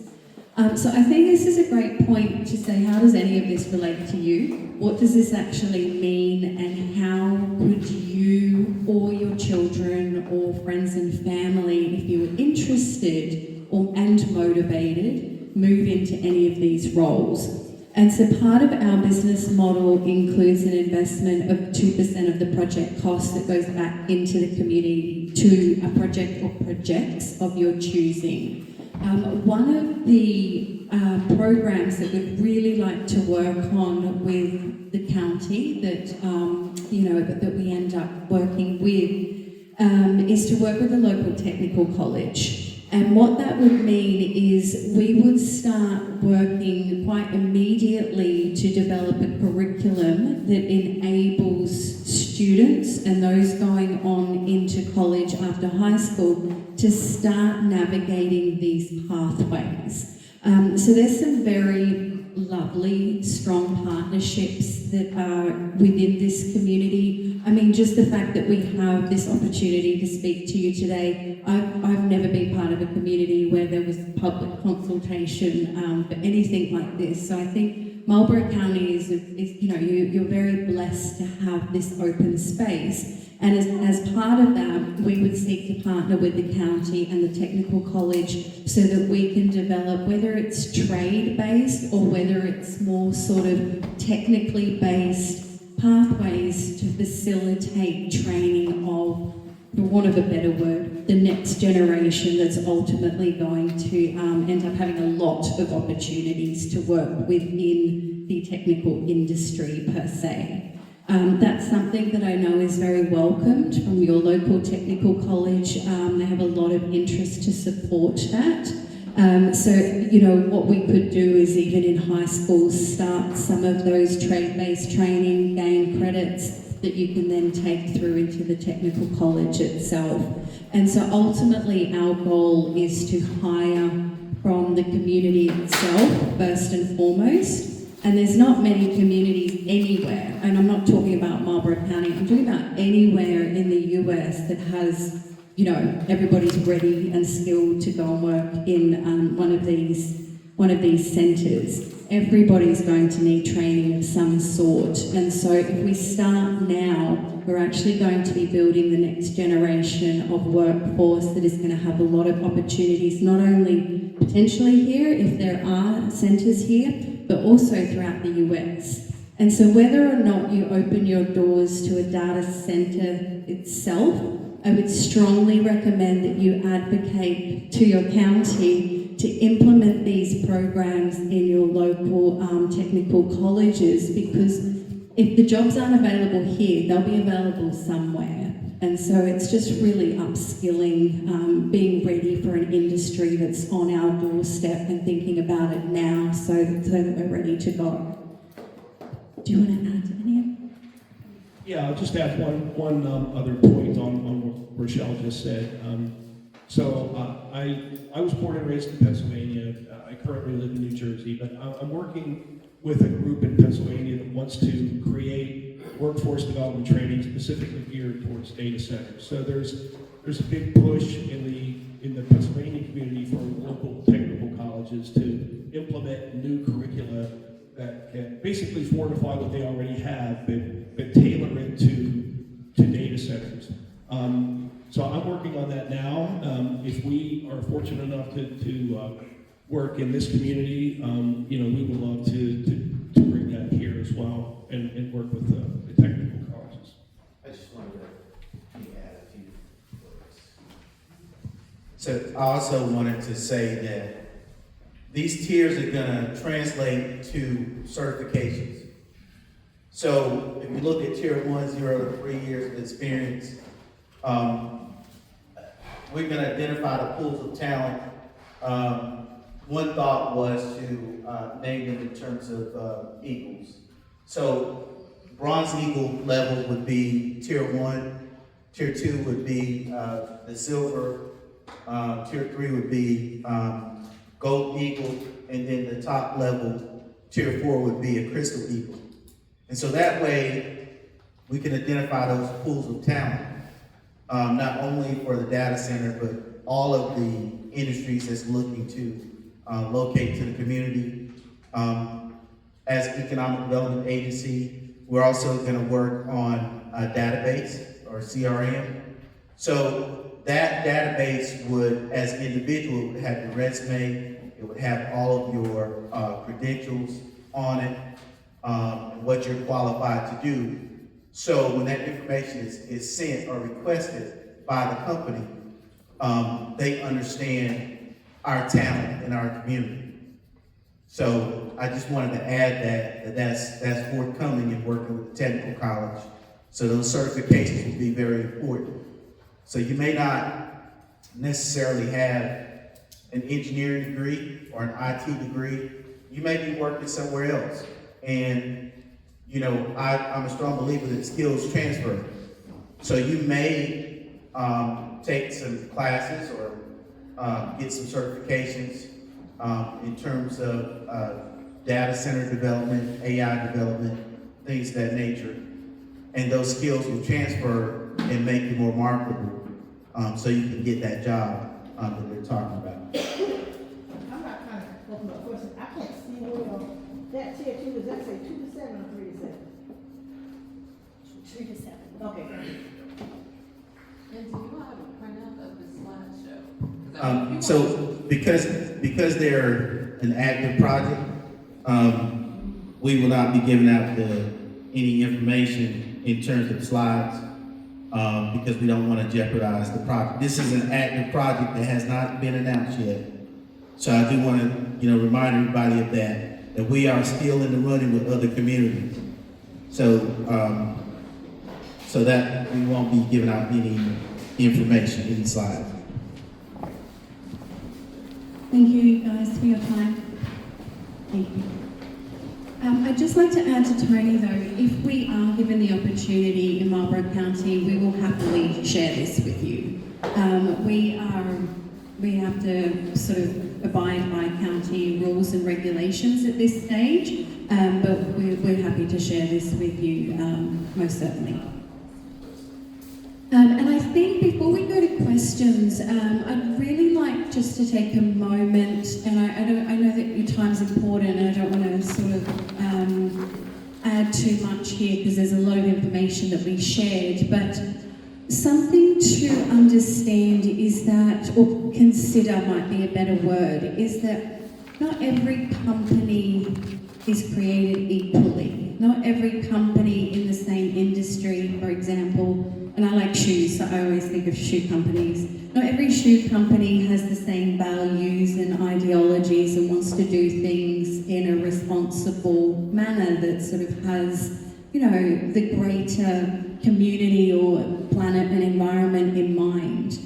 A: So I think this is a great point to say, how does any of this relate to you? What does this actually mean, and how could you or your children or friends and family, if you were interested and motivated, move into any of these roles? And so part of our business model includes an investment of 2% of the project cost that goes back into the community to a project or projects of your choosing. One of the programs that we'd really like to work on with the county that we end up working with is to work with a local technical college. And what that would mean is we would start working quite immediately to develop a curriculum that enables students and those going on into college after high school to start navigating these pathways. So there's some very lovely, strong partnerships that are within this community. I mean, just the fact that we have this opportunity to speak to you today. I've never been part of a community where there was public consultation for anything like this. So I think Marlboro County is you're very blessed to have this open space. And as part of that, we would seek to partner with the county and the technical college so that we can develop, whether it's trade-based or whether it's more sort of technically based pathways to facilitate training of, for want of a better word, the next generation that's ultimately going to end up having a lot of opportunities to work within the technical industry per se. That's something that I know is very welcomed from your local technical college. They have a lot of interest to support that. So, you know, what we could do is even in high schools start some of those trade-based training, gain credits that you can then take through into the technical college itself. And so ultimately our goal is to hire from the community itself, first and foremost. And there's not many communities anywhere, and I'm not talking about Marlboro County, I'm talking about anywhere in the US that has, you know, everybody's ready and skilled to go and work in one of these centres. Everybody's going to need training of some sort, and so if we start now, we're actually going to be building the next generation of workforce that is going to have a lot of opportunities, not only potentially here, if there are centres here, but also throughout the US. And so whether or not you open your doors to a data centre itself, I would strongly recommend that you advocate to your county to implement these programs in your local technical colleges, because if the jobs aren't available here, they'll be available somewhere. And so it's just really upskilling, being ready for an industry that's on our doorstep and thinking about it now so that we're ready to go. Do you want to add any of that?
C: Yeah, I'll just add one other point on what Rochelle just said. I was born and raised in Pennsylvania. I currently live in New Jersey, but I'm working with a group in Pennsylvania that wants to create workforce development training specifically geared towards data centers. So there's a big push in the Pennsylvania community for local technical colleges to implement new curricula that can basically fortify what they already have, but tailor it to data centers. So I'm working on that now. If we are fortunate enough to work in this community, you know, we would love to bring that here as well and work with the technical colleges.
B: I just wanted to add a few words. So I also wanted to say that these tiers are going to translate to certifications. So if you look at tier 1, 0 to 3 years of experience, we're going to identify the pools of talent. One thought was to name them in terms of eagles. So bronze eagle level would be tier 1, tier 2 would be the silver, tier 3 would be gold eagle, and then the top level, tier 4 would be a crystal eagle. And so that way we can identify those pools of talent, not only for the data center, but all of the industries that's looking to locate to the community. As an economic development agency, we're also going to work on a database or CRM. So that database would, as an individual, would have your resume, it would have all of your credentials on it, and what you're qualified to do. So when that information is sent or requested by the company, they understand our talent in our community. So I just wanted to add that's forthcoming in working with the technical college. So those certifications will be very important. So you may not necessarily have an engineering degree or an IT degree. You may be working somewhere else. And, you know, I'm a strong believer that skills transfer. So you may take some classes or get some certifications in terms of data center development, AI development, things of that nature. And those skills will transfer and make you more marketable so you can get that job that they're talking about.
F: I'm not trying to open up a question. I can't see where that tier 2 is, that say 2 to 7 or 3 to 7?
A: 2 to 7.
F: Okay, thank you.
G: And do you have a printout of the slideshow? 'Cause I mean,
B: So because they're an active project, we will not be giving out any information in terms of slides, because we don't want to jeopardize the project. This is an active project that has not been announced yet. So I do want to, remind everybody of that we are still in the running with other communities. So that we won't be giving out any information, any slides.
A: Thank you guys for your time. Thank you. I'd just like to add to Tony though, if we are given the opportunity in Marlboro County, we will happily share this with you. We have to sort of abide by county rules and regulations at this stage, but we're happy to share this with you, most certainly. And I think before we go to questions, I'd really like just to take a moment, and I know that your time's important, and I don't want to sort of add too much here because there's a lot of information that we shared, but something to understand is that, or consider might be a better word, is that not every company is created equally. Not every company in the same industry, for example, and I like shoes, so I always think of shoe companies. Not every shoe company has the same values and ideologies and wants to do things in a responsible manner that sort of has, the greater community or planet and environment in mind.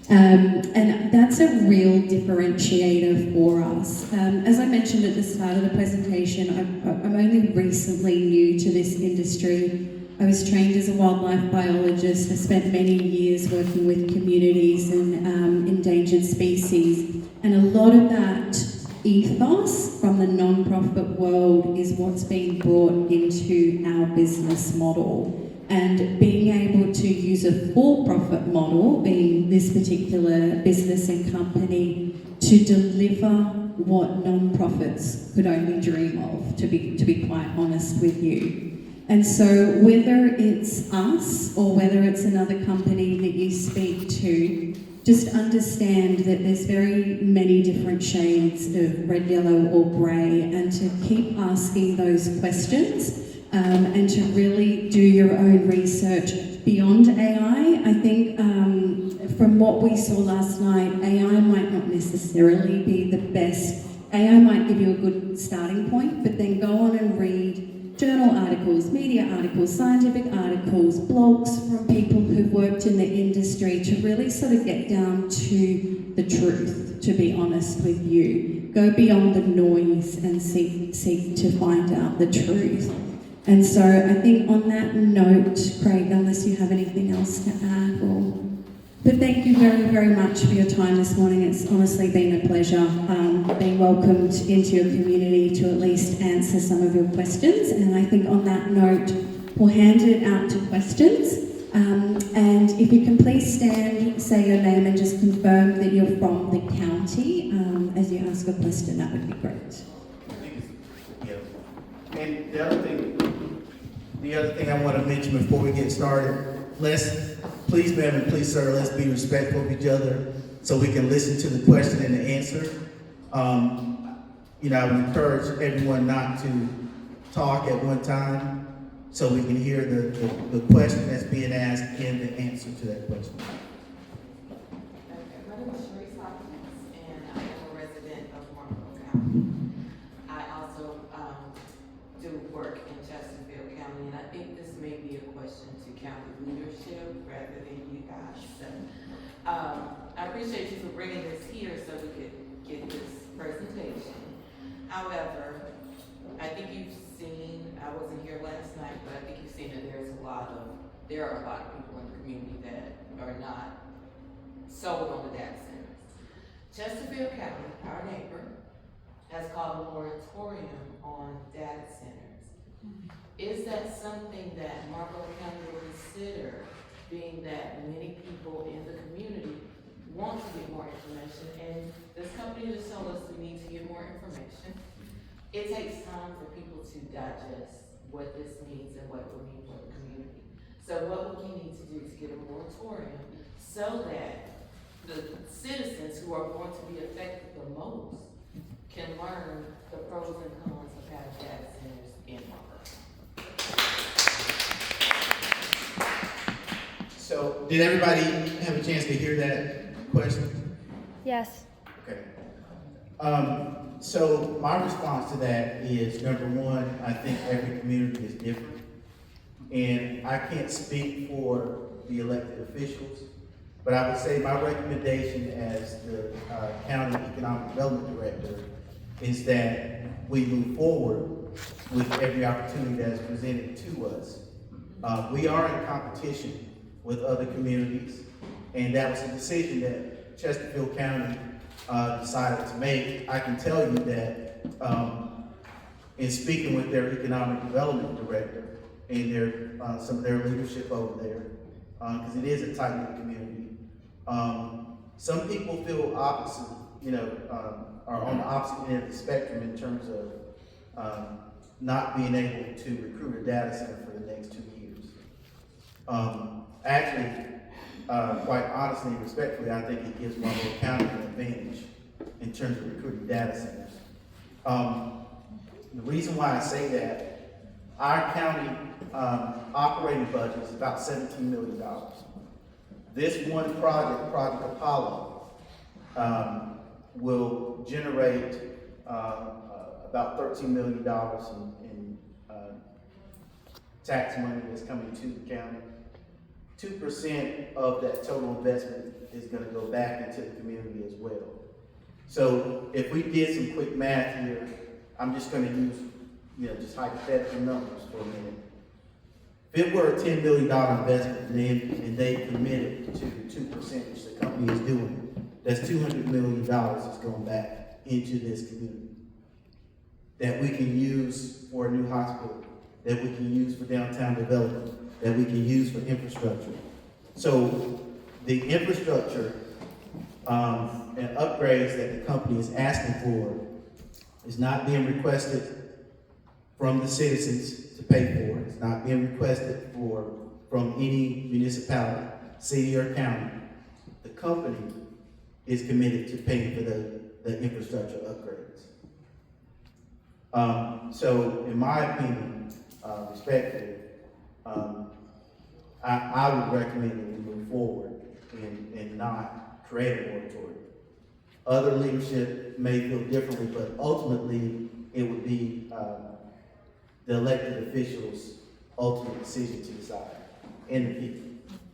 A: And that's a real differentiator for us. As I mentioned at the start of the presentation, I'm only recently new to this industry. I was trained as a wildlife biologist. I spent many years working with communities and endangered species. And a lot of that ethos from the non-profit world is what's being brought into our business model. And being able to use a for-profit model, being this particular business and company, to deliver what non-profits could only dream of, to be quite honest with you. And so whether it's us or whether it's another company that you speak to, just understand that there's very many different shades of red, yellow or grey, and to keep asking those questions and to really do your own research beyond AI. I think from what we saw last night, AI might not necessarily be the best. AI might give you a good starting point, but then go on and read journal articles, media articles, scientific articles, blogs from people who've worked in the industry to really sort of get down to the truth, to be honest with you. Go beyond the noise and seek to find out the truth. And so I think on that note, Craig, unless you have anything else to add, but thank you very, very much for your time this morning. It's honestly been a pleasure being welcomed into your community to at least answer some of your questions. And I think on that note, we'll hand it out to questions. And if you can please stand, say your name and just confirm that you're from the county as you ask a question, that would be great.
B: Yeah. And the other thing I want to mention before we get started, please ma'am and please sir, let's be respectful of each other so we can listen to the question and the answer. I would encourage everyone not to talk at one time so we can hear the question that's being asked and the answer to that question.
G: Okay, my name is Sharice Hopkins, and I am a resident of Marlboro County. I also do work in Chesterfield County, and I think this may be a question to county leadership rather than you guys. So, I appreciate you for bringing this here so we could get this presentation. However, I think you've seen, I wasn't here last night, but I think you've seen that there are a lot of people in the community that are not sold on the data centers. Chesterfield County, our neighbor, has called a moratorium on data centers. Is that something that Marlboro County will consider, being that many people in the community want to get more information, and this company just told us we need to get more information? It takes time for people to digest what this means and what it will mean for the community. So what would you need to do to get a moratorium so that the citizens who are going to be affected the most can learn the pros and cons of having data centers in Marlboro?
B: So, did everybody have a chance to hear that question?
D: Yes.
B: Okay. So my response to that is, number one, I think every community is different. And I can't speak for the elected officials, but I would say my recommendation as the County Economic Development Director is that we move forward with every opportunity that is presented to us. We are in competition with other communities, and that was a decision that Chesterfield County decided to make. I can tell you that in speaking with their economic development director and their some of their leadership over there, because it is a tight-knit community, some people feel opposite, are on the opposite end of the spectrum in terms of not being able to recruit a data center for the next 2 years. Actually, quite honestly and respectfully, I think it gives Marlboro County an advantage in terms of recruiting data centers. The reason why I say that, our county operating budget is about $17 million. This one project, Project Apollo, will generate about $13 million in tax money that's coming to the county. 2% of that total investment is going to go back into the community as well. So if we did some quick math here, I'm just going to use, just hypothetical numbers for a minute. If it were a $10 million investment and they committed to 2%, which the company is doing, that's $200 million that's going back into this community that we can use for a new hospital, that we can use for downtown development, that we can use for infrastructure. So the infrastructure and upgrades that the company is asking for is not being requested from the citizens to pay for. It's not being requested from any municipality, city or county. The company is committed to paying for the infrastructure upgrades. So in my opinion, respectfully, I would recommend that we move forward and not create a moratorium. Other leadership may feel differently, but ultimately it would be the elected officials' ultimate decision to decide, and the people.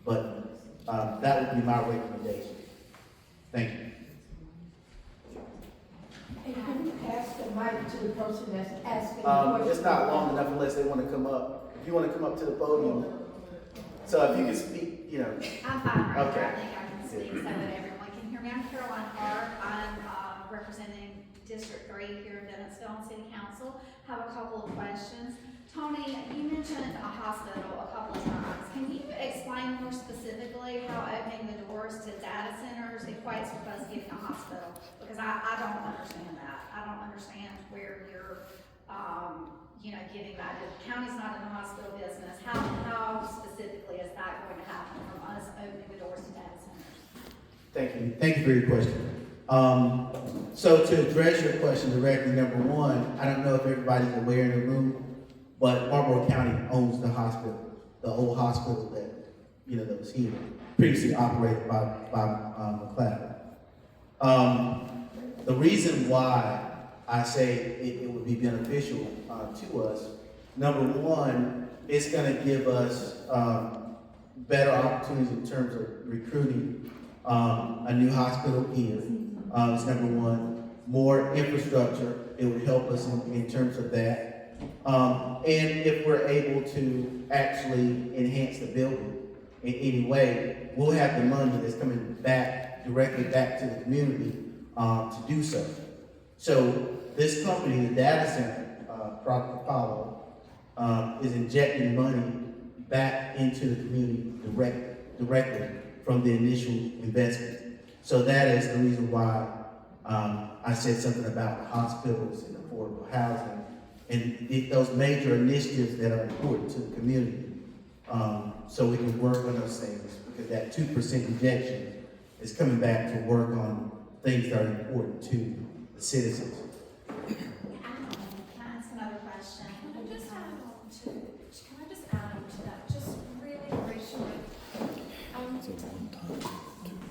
B: But that would be my recommendation. Thank you.
F: And can you pass the mic to the person that's asking the question?
B: It's not long enough unless they want to come up. If you want to come up to the podium, so if you can speak,
H: I'm fine right
B: Okay.
H: here. I think I can speak so that everyone can hear me. I'm Caroline Hart. I'm representing District 3 here in Dennisville on City Council. Have a couple of questions. Tony, you mentioned a hospital a couple of times. Can you explain more specifically how opening the doors to data centers equates with us getting a hospital? Because I don't understand that. I don't understand where you're, getting that. The county's not in the hospital business. How specifically is that going to happen from us opening the doors to data centers?
B: Thank you. Thank you for your question. So to address your question directly, number one, I don't know if everybody's aware in the room, but Marlboro County owns the hospital, the old hospital that was here, previously operated by McLeod. The reason why I say it would be beneficial to us, number one, it's going to give us better opportunities in terms of recruiting a new hospital here. It's number one. More infrastructure, it would help us in terms of that. And if we're able to actually enhance the building in any way, we'll have the money that's coming directly back to the community to do so. So this company, the data center, Project Apollo, is injecting money back into the community directly from the initial investment. So that is the reason why I said something about hospitals and affordable housing and those major initiatives that are important to the community. so we can work on those things, because that 2% injection is coming back to work on things that are important to the citizens.
H: Can I ask another question?
I: Can I just add on to that, just really briefly?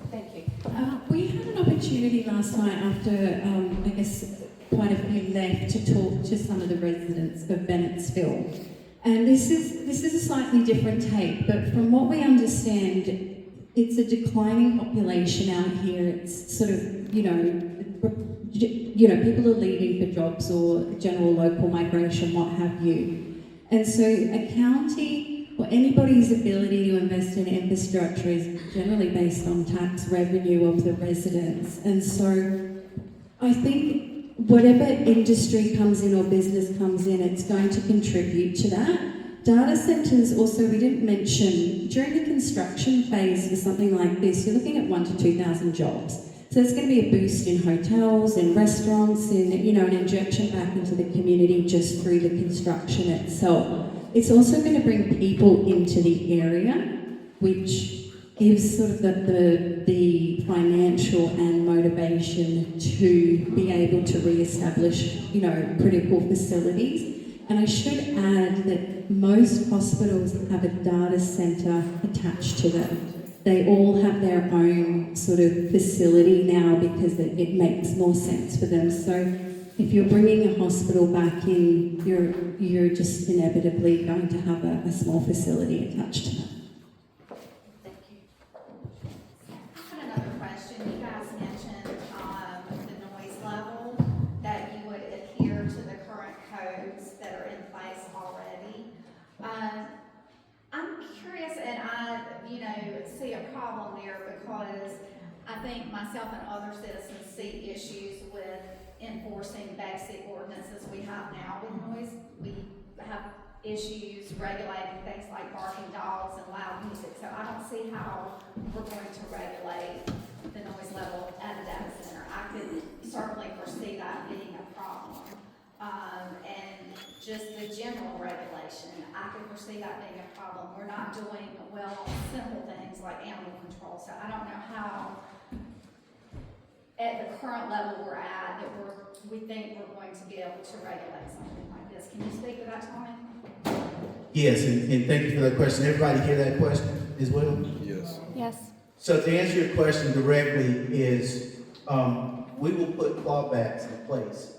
H: Thank you.
A: We had an opportunity last night after, I guess, quite a few left to talk to some of the residents of Bennettsville. And this is a slightly different take, but from what we understand, it's a declining population out here. It's sort of, people are leaving for jobs or general local migration, what have you. And so a county or anybody's ability to invest in infrastructure is generally based on tax revenue of the residents. And so I think whatever industry comes in or business comes in, it's going to contribute to that. Data centers also, we didn't mention, during the construction phase for something like this, you're looking at 1,000 to 2,000 jobs. So there's going to be a boost in hotels, in restaurants, in an injection back into the community just through the construction itself. It's also going to bring people into the area, which gives sort of the financial and motivation to be able to re-establish, critical facilities. And I should add that most hospitals have a data center attached to them. They all have their own sort of facility now because it makes more sense for them. So if you're bringing a hospital back in, you're just inevitably going to have a small facility attached to that.
H: Thank you. I had another question. You guys mentioned the noise level, that you would adhere to the current codes that are in place already. I'm curious, and I, see a problem there because I think myself and other citizens see issues with enforcing basic ordinances we have now with noise. We have issues regulating things like barking dogs and loud music, so I don't see how we're going to regulate the noise level at a data center. I could certainly foresee that being a problem. And just the general regulation, I could foresee that being a problem. We're not doing well on simple things like animal control, so I don't know how at the current level we're at, that we think we're going to be able to regulate something like this. Can you speak to that, Tony?
B: Yes, and thank you for that question. Everybody hear that question as well?
J: Yes.
I: Yes.
B: So to answer your question directly is, we will put clawbacks in place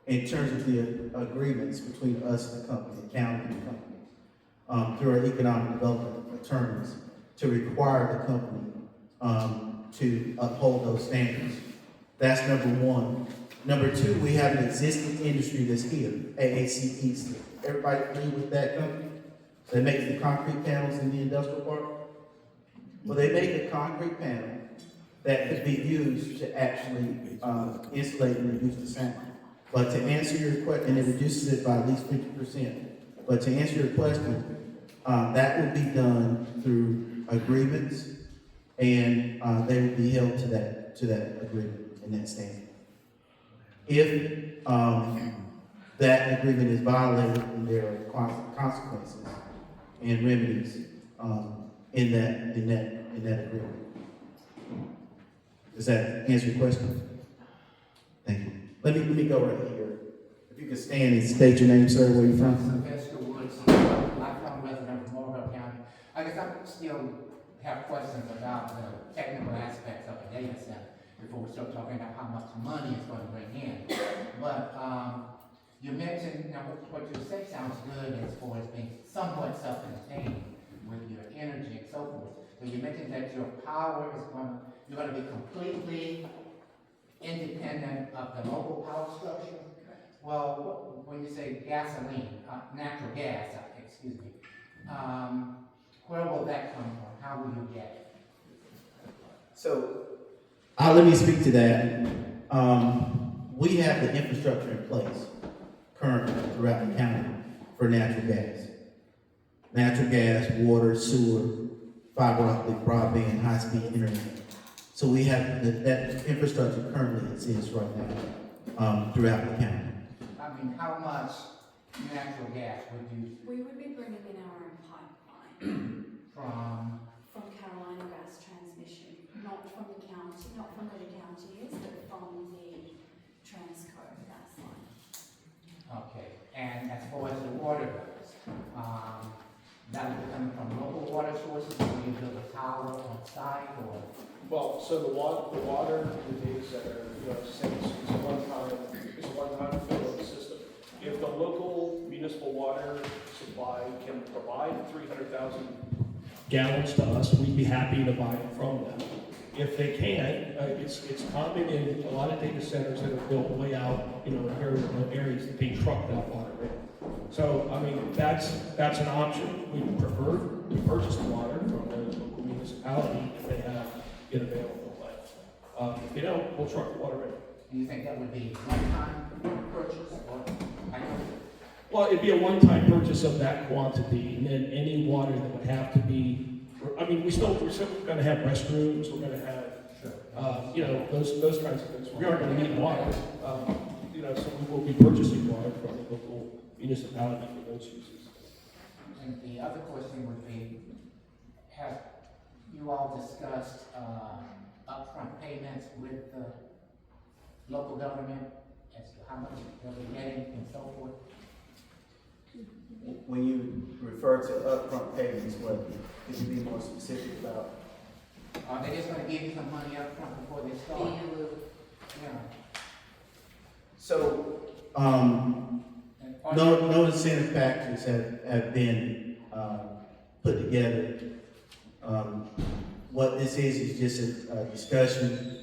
B: in terms of the agreements between us and the company, the county and the company, through our economic development attorneys, to require the company to uphold those standards. That's number one. Number two, we have an existing industry that's here, AAC East. Everybody familiar with that company? They make the concrete panels in the industrial park. Well, they make a concrete panel that could be used to actually insulate and reduce the sound. But to answer your question, and it reduces it by at least 50%. But to answer your question, that will be done through agreements, and they will be held to that agreement and that standard. If that agreement is violated, then there are consequences and remedies in that agreement. Does that answer your question? Thank you. Let me go right here. If you could stand and state your name, sir, where you're from.
E: Sylvester Woods, lifelong resident of Marlboro County. I guess I still have questions about the technical aspects of the data center before we start talking about how much money it's going to bring in. But you mentioned, what you say sounds good as far as being somewhat self-contained with your energy and so forth. So you mentioned that your power is you're going to be completely independent of the local power structure. Well, when you say gasoline, natural gas, excuse me, where will that come from? How will you get it?
B: So, let me speak to that. We have the infrastructure in place currently throughout the county for natural gas. Natural gas, water, sewer, fiber optic, broadband, high-speed internet. So we have that infrastructure currently exists right now throughout the county.
E: I mean, how much natural gas would you?
I: We would be bringing in our own pipeline.
E: from,
D: From Carolina Gas Transmission, not from the county, not from where the county is, but from the Transco gas line.
E: okay, and as far as the water goes, that would be coming from local water sources, or you build a tower on site, or?
C: Well, so the water in the data center, it's a one-time fill of the system. If the local municipal water supply can provide 300,000 gallons to us, we'd be happy to buy it from them. If they can't, it's common in a lot of data centers that are built way out, in very remote areas, that they truck that water in. So, I mean, that's an option. We prefer to purchase the water from the local municipality if they have it available. But if they don't, we'll truck the water in.
E: Do you think that would be one-time purchase, or?
C: Well, it'd be a one-time purchase of that quantity, and then any water that would have to be, I mean, we're still going to have restrooms, we're going to have, those kinds of things. We are going to need water, so we will be purchasing water from the local municipality for those uses.
E: And the other question would be, have you all discussed upfront payments with the local government as to how much they'll be getting and so forth?
B: When you refer to upfront payments, what, could you be more specific about?
E: Are they just gonna give you some money upfront before they start? Yeah.
B: So,
E: And are
B: no incentive packages have been put together. What this is just a discussion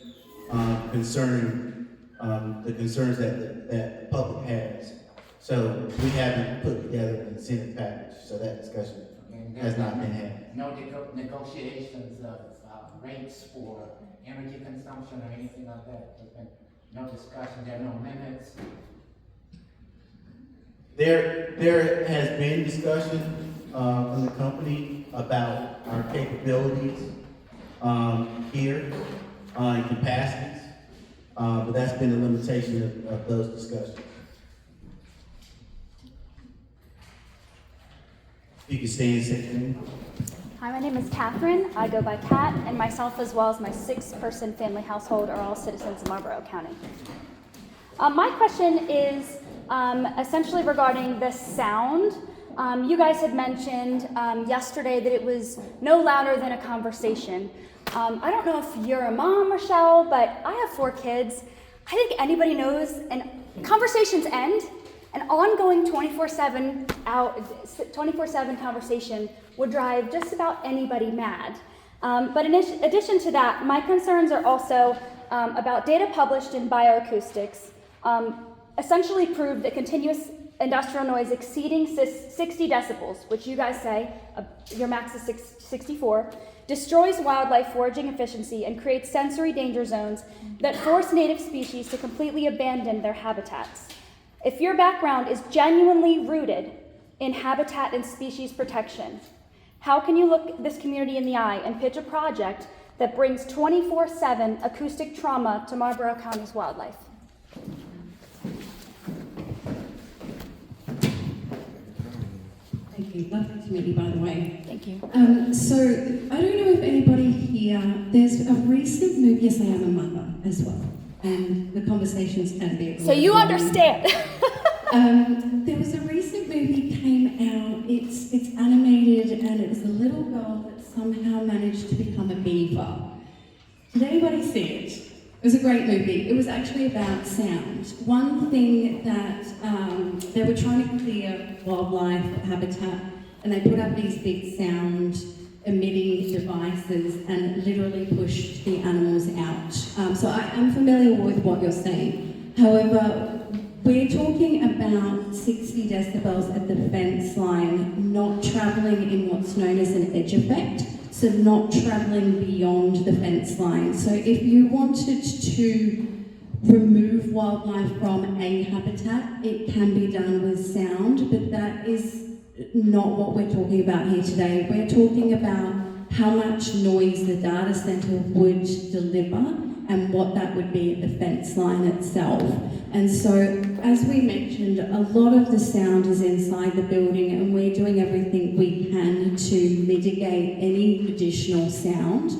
B: concerning the concerns that the public has. So we haven't put together an incentive package, so that discussion
E: and
B: has
E: there's
B: not been had.
E: no negotiations of rates for energy consumption or anything like that? There's been no discussion, there are no limits?
B: There has been discussion from the company about our capabilities here and capacities, but that's been the limitation of those discussions. You can stand and say your name.
J: Hi, my name is Catherine. I go by Kat, and myself as well as my 6-person family household are all citizens of Marlboro County. My question is essentially regarding the sound. You guys had mentioned yesterday that it was no louder than a conversation. I don't know if you're a mom, Rochelle, but I have 4 kids. I think anybody knows, and conversations end. An ongoing 24/7 conversation would drive just about anybody mad. But in addition to that, my concerns are also about data published in bioacoustics essentially proved that continuous industrial noise exceeding 60 decibels, which you guys say your max is 64, destroys wildlife foraging efficiency and creates sensory danger zones that force native species to completely abandon their habitats. If your background is genuinely rooted in habitat and species protection, how can you look this community in the eye and pitch a project that brings 24/7 acoustic trauma to Marlboro County's wildlife?
A: Thank you. Lovely to meet you, by the way.
J: Thank you.
A: So, I don't know if anybody here, there's a recent movie, yes, I am a mother as well, and the conversations can be...
J: So you understand.
A: There was a recent movie came out, it's animated, and it was a little girl that somehow managed to become a beaver. Did anybody see it? It was a great movie. It was actually about sound. One thing that they were trying to clear wildlife habitat, and they put up these big sound emitting devices and literally pushed the animals out. So I am familiar with what you're saying. However, we're talking about 60 decibels at the fence line, not travelling in what's known as an edge effect, so not travelling beyond the fence line. So if you wanted to remove wildlife from a habitat, it can be done with sound, but that is not what we're talking about here today. We're talking about how much noise the data centre would deliver and what that would be at the fence line itself. And so, as we mentioned, a lot of the sound is inside the building, and we're doing everything we can to mitigate any additional sound.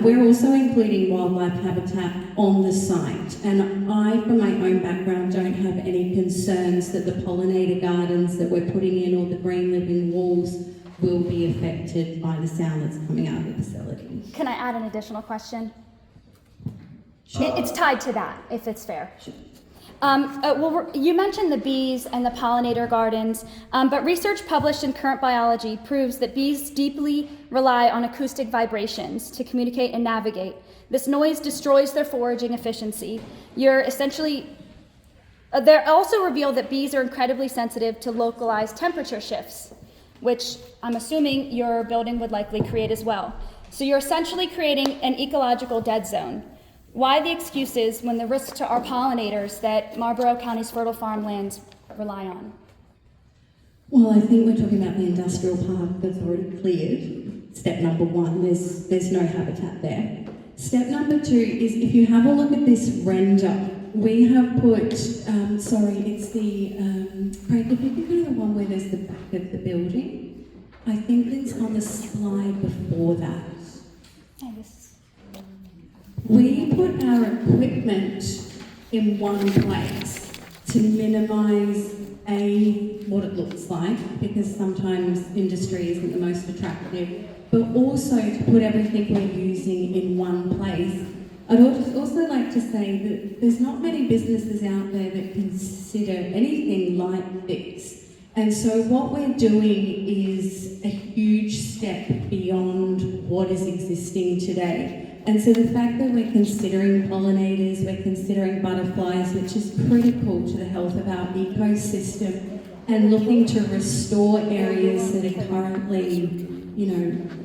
A: We're also including wildlife habitat on the site, and I, from my own background, don't have any concerns that the pollinator gardens that we're putting in or the green living walls will be affected by the sound that's coming out of the facility.
J: Can I add an additional question?
A: Sure.
J: It's tied to that, if it's fair. Well, you mentioned the bees and the pollinator gardens, but research published in Current Biology proves that bees deeply rely on acoustic vibrations to communicate and navigate. This noise destroys their foraging efficiency. They also reveal that bees are incredibly sensitive to localized temperature shifts, which I'm assuming your building would likely create as well. So you're essentially creating an ecological dead zone. Why the excuses when the risk to our pollinators that Marlboro County's fertile farmlands rely on?
A: Well, I think we're talking about the industrial park that's already cleared. Step number one, there's no habitat there. Step number two is, if you have a look at this render, we have put, it's the, Craig, if you could go to the one where there's the back of the building, I think it's on the slide before that. We put our equipment in one place to minimise what it looks like, because sometimes industry isn't the most attractive, but also to put everything we're using in one place. I'd also like to say that there's not many businesses out there that consider anything like this. And so what we're doing is a huge step beyond what is existing today. And so the fact that we're considering pollinators, we're considering butterflies, which is critical to the health of our ecosystem, and looking to restore areas that are currently,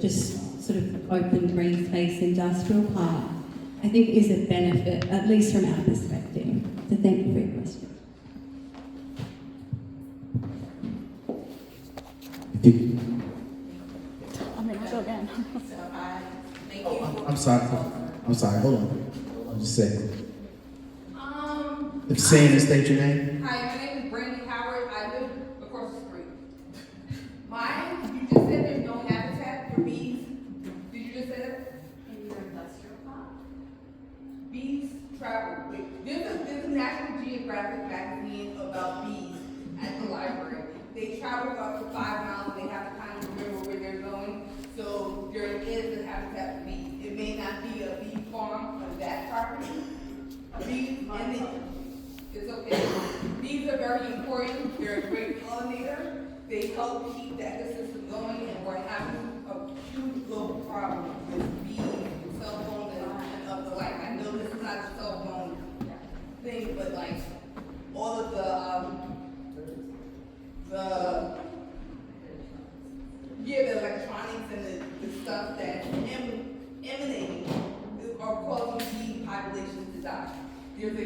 A: just sort of open green space industrial park, I think is a benefit, at least from our perspective. So thank you for your question.
J: I'm going to go again.
K: I'm sorry. Hold on. Just a second. If saying and state your name.
L: Hi, my name is Brandy Howard. I live across the street. You just said there's no habitat for bees. Did you just say that?
D: In your industrial park?
L: Bees travel. There's a National Geographic magazine about bees at the library. They travel up to 5 miles and they have to kind of remember where they're going. So there is a habitat for bees. It may not be a bee farm on that property. It's okay. Bees are very important. They're a great pollinator. They help keep the ecosystem going, and we're having a huge global problem with bees and cell phones and of the like. I know this is not a cell phone thing, but like all of the electronics and the stuff that emanating are causing bee populations to die. There's a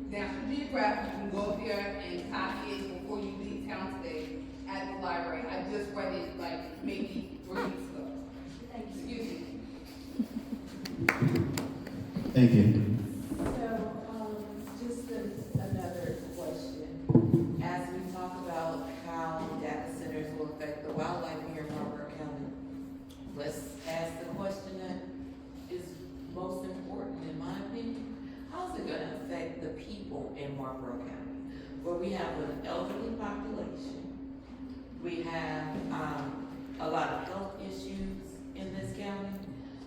L: National Geographic, you can go up there and copy it before you leave town today at the library. I just read it like maybe 3 weeks ago. Excuse me.
K: Thank you.
G: So, just another question. As we talk about how data centers will affect the wildlife here in Marlboro County, let's ask the question that is most important in my opinion. How's it going to affect the people in Marlboro County, where we have an elderly population, we have a lot of health issues in this county.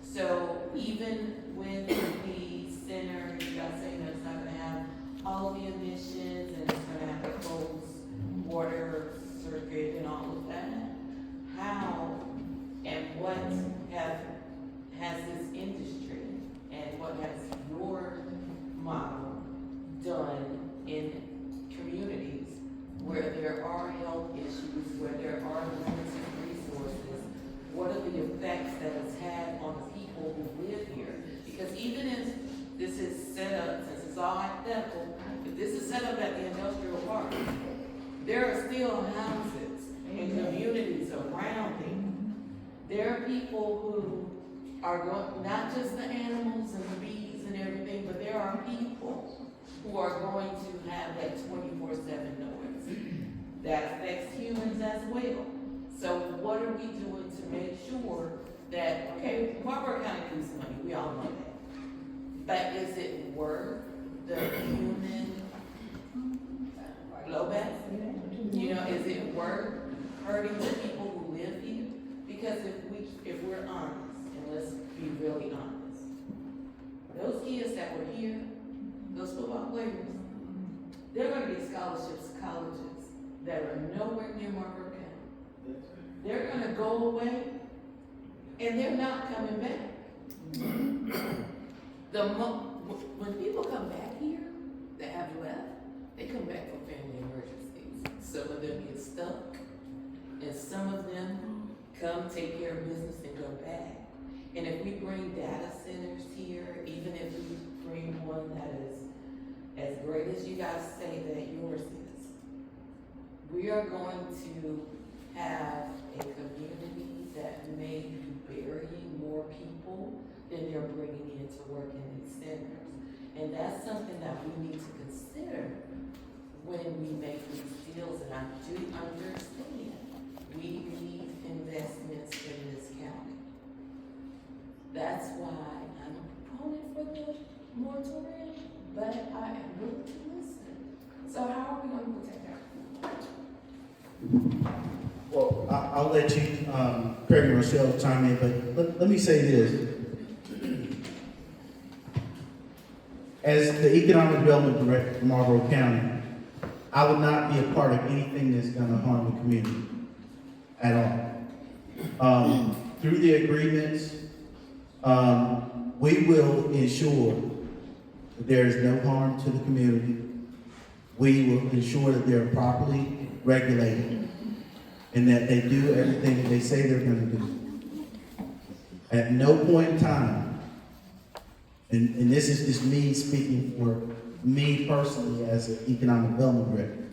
G: So even with the center, you guys saying that it's not going to have all of the emissions and it's going to have a closed water circuit and all of that, how and what has this industry and what has your model done in communities where there are health issues, where there are limited resources? What are the effects that it's had on the people who live here? Because even if this is set up, since it's all hypothetical, if this is set up at the industrial park, there are still houses and communities around it. There are people who are going, not just the animals and the bees and everything, but there are people who are going to have that 24/7 noise. That affects humans as well. So what are we doing to make sure that, okay, Marlboro County loses money, we all know that. But is it worth the human blowback? You know, is it worth hurting the people who live here? Because if we're honest, and let's be really honest, those kids that were here, those football players, they're gonna get scholarships to colleges that are nowhere near Marlboro County. They're gonna go away, and they're not coming back. When people come back here that have left, they come back for family emergencies. Some of them get stuck, and some of them come take care of business and go back. And if we bring data centers here, even if we bring one that is as great as you guys say that yours is, we are going to have a community that may be burying more people than they're bringing in to work in these centers. And that's something that we need to consider when we make these deals. And I do understand we need investments in this county. That's why I'm a proponent for the moratorium, but I am willing to listen. So how are we going to protect our food?
K: Well, I'll let you, Craig and Rochelle chime in, but let me say this. As the Economic Development Director for Marlboro County, I would not be a part of anything that's going to harm the community at all. Through the agreements, we will ensure that there is no harm to the community. We will ensure that they're properly regulated and that they do everything that they say they're going to do. At no point in time, and this is just me speaking for me personally as an economic development director,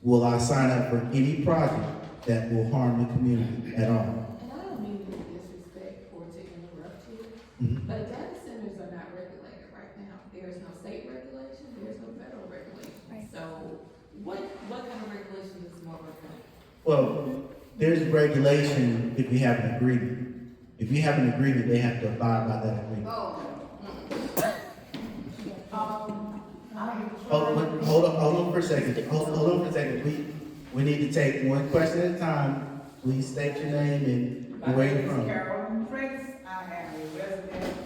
K: will I sign up for any project that will harm the community at all.
L: And I don't mean to be disrespect or to interrupt you, but data centers are not regulated right now. There is no state regulation, there is no federal regulation.
J: Right.
L: So what kind of regulation is Marlboro County?
K: Well, there's regulation if you have an agreement. If you have an agreement, they have to abide by that agreement. Hold on for a second. Hold on for a second. We need to take one question at a time. Please state your name and where you're from.
M: Carolyn Prince. I am a resident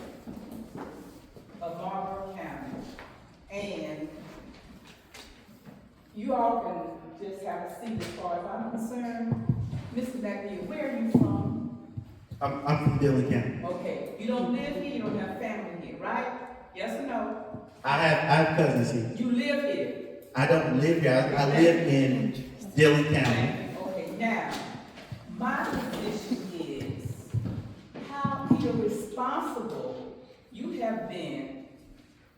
M: of Marlboro County. And you all can just have a seat as far as I'm concerned. Mr. McNeil, where are you from?
K: I'm from Dillon County.
M: Okay, you don't live here, you don't have family here, right? Yes or no?
K: I have cousins here.
M: You live here.
K: I don't live here. I live in Dillon County.
M: Okay, now, my position is how irresponsible you have been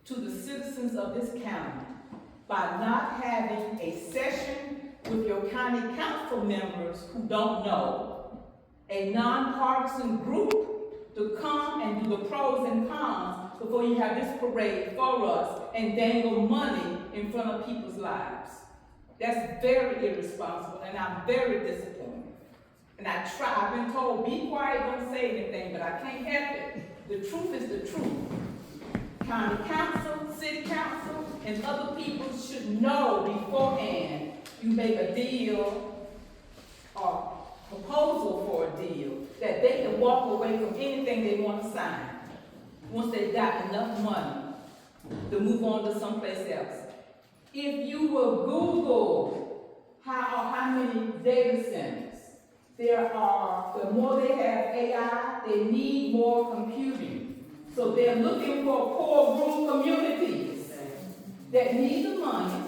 M: to the citizens of this county by not having a session with your county council members who don't know, a nonpartisan group to come and do the pros and cons before you have this parade for us and dangle money in front of people's lives. That's very irresponsible, and I'm very disappointed. And I've been told, be quiet, don't say anything, but I can't help it. The truth is the truth. County council, city council, and other people should know beforehand you make a deal or proposal for a deal that they can walk away from anything they want to sign once they've got enough money to move on to someplace else. If you will Google how many data centers there are, the more they have AI, they need more computing. So they're looking for poor rural communities that need the money.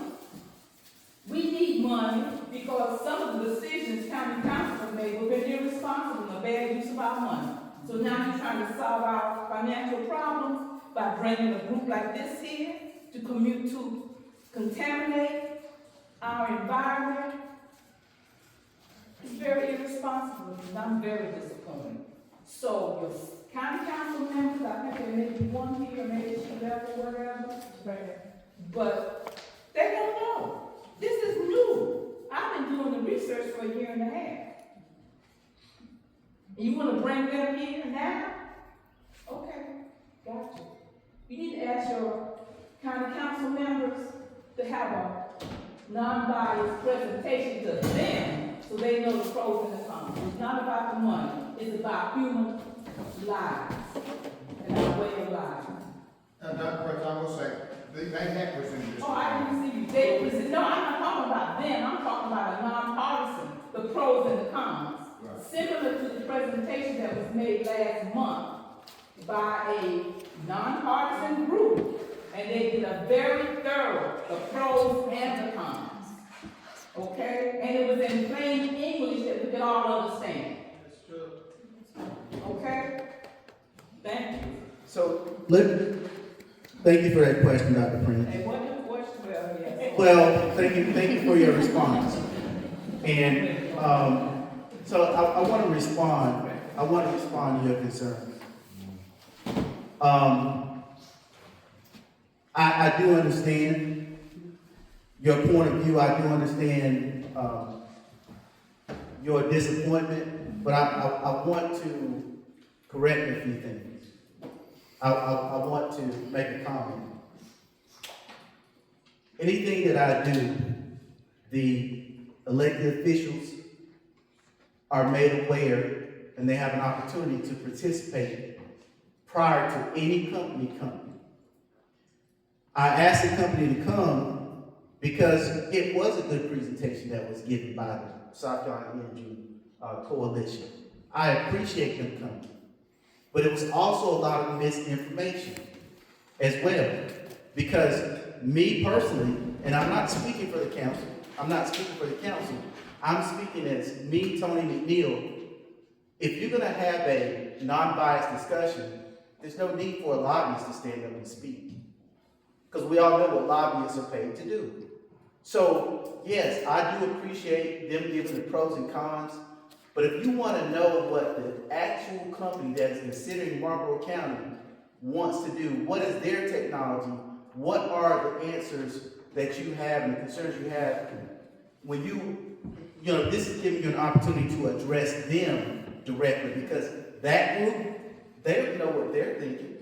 M: We need money because some of the decisions county council have made have been irresponsible and a bad use of our money. So now you're trying to solve our financial problems by bringing a group like this here to contaminate our environment. It's very irresponsible, and I'm very disappointed. So your county council members, I think there may be one here, maybe she left or whatever. But they don't know. This is new. I've been doing the research for a year and a half. And you wanna bring them here now? Okay, got you. You need to ask your county council members to have a non-biased presentation to them so they know the pros and the cons. It's not about the money, it's about human lives and our way of life.
N: Dr. Kurtzhals, I will say, they have presented this.
M: Oh, I didn't see you. They present, no, I'm not talking about them, I'm talking about a nonpartisan, the pros and the cons.
N: Right.
M: Similar to the presentation that was made last month by a nonpartisan group, and they did a very thorough, the pros and the cons. Okay? And it was in plain English that we could all understand.
N: That's true.
M: Okay? Thank you.
K: So, thank you for that question, Dr. Prince.
M: Hey, what your question? Well, yes.
K: Well, thank you for your response. And so I want to respond. I want to respond to your concerns. I do understand your point of view. I do understand your disappointment, but I want to correct a few things. I want to make a comment. Anything that I do, the elected officials are made aware and they have an opportunity to participate prior to any company coming. I asked the company to come because it was a good presentation that was given by the South Carolina Energy Coalition. I appreciate them coming. But it was also a lot of misinformation as well. Because me personally, and I'm not speaking for the council, I'm speaking as me, Tony McNeil. If you're gonna have a non-biased discussion, there's no need for a lobbyist to stand up and speak. Because we all know what lobbyists are paid to do. So, yes, I do appreciate them giving the pros and cons, but if you want to know what the actual company that is considering Marlboro County wants to do, what is their technology, what are the answers that you have and the concerns you have, when you know, this is giving you an opportunity to address them directly, because that group, they don't know what they're thinking.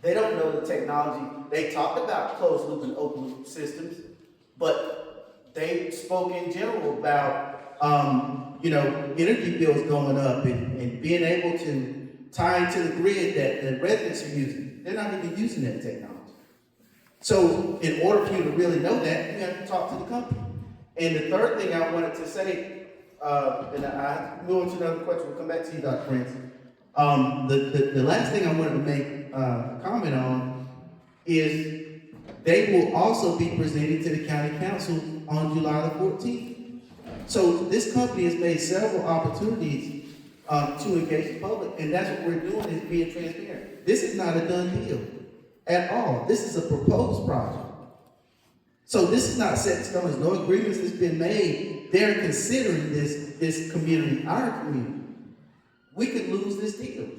K: They don't know the technology. They talk about closed loop and open loop systems, but they spoke in general about, energy bills going up and being able to tie into the grid that the residents are using. They're not even using that technology. So in order for you to really know that, you have to talk to the company. And the third thing I wanted to say, and I move on to another question, we'll come back to you, Dr. Prince. The last thing I wanted to make a comment on is they will also be presenting to the county council on July the 14th. So this company has made several opportunities to engage the public, and that's what we're doing, is being transparent. This is not a done deal at all. This is a proposed project. So this is not set in stone. There's no agreements that's been made. They're considering this community, our community. We could lose this deal.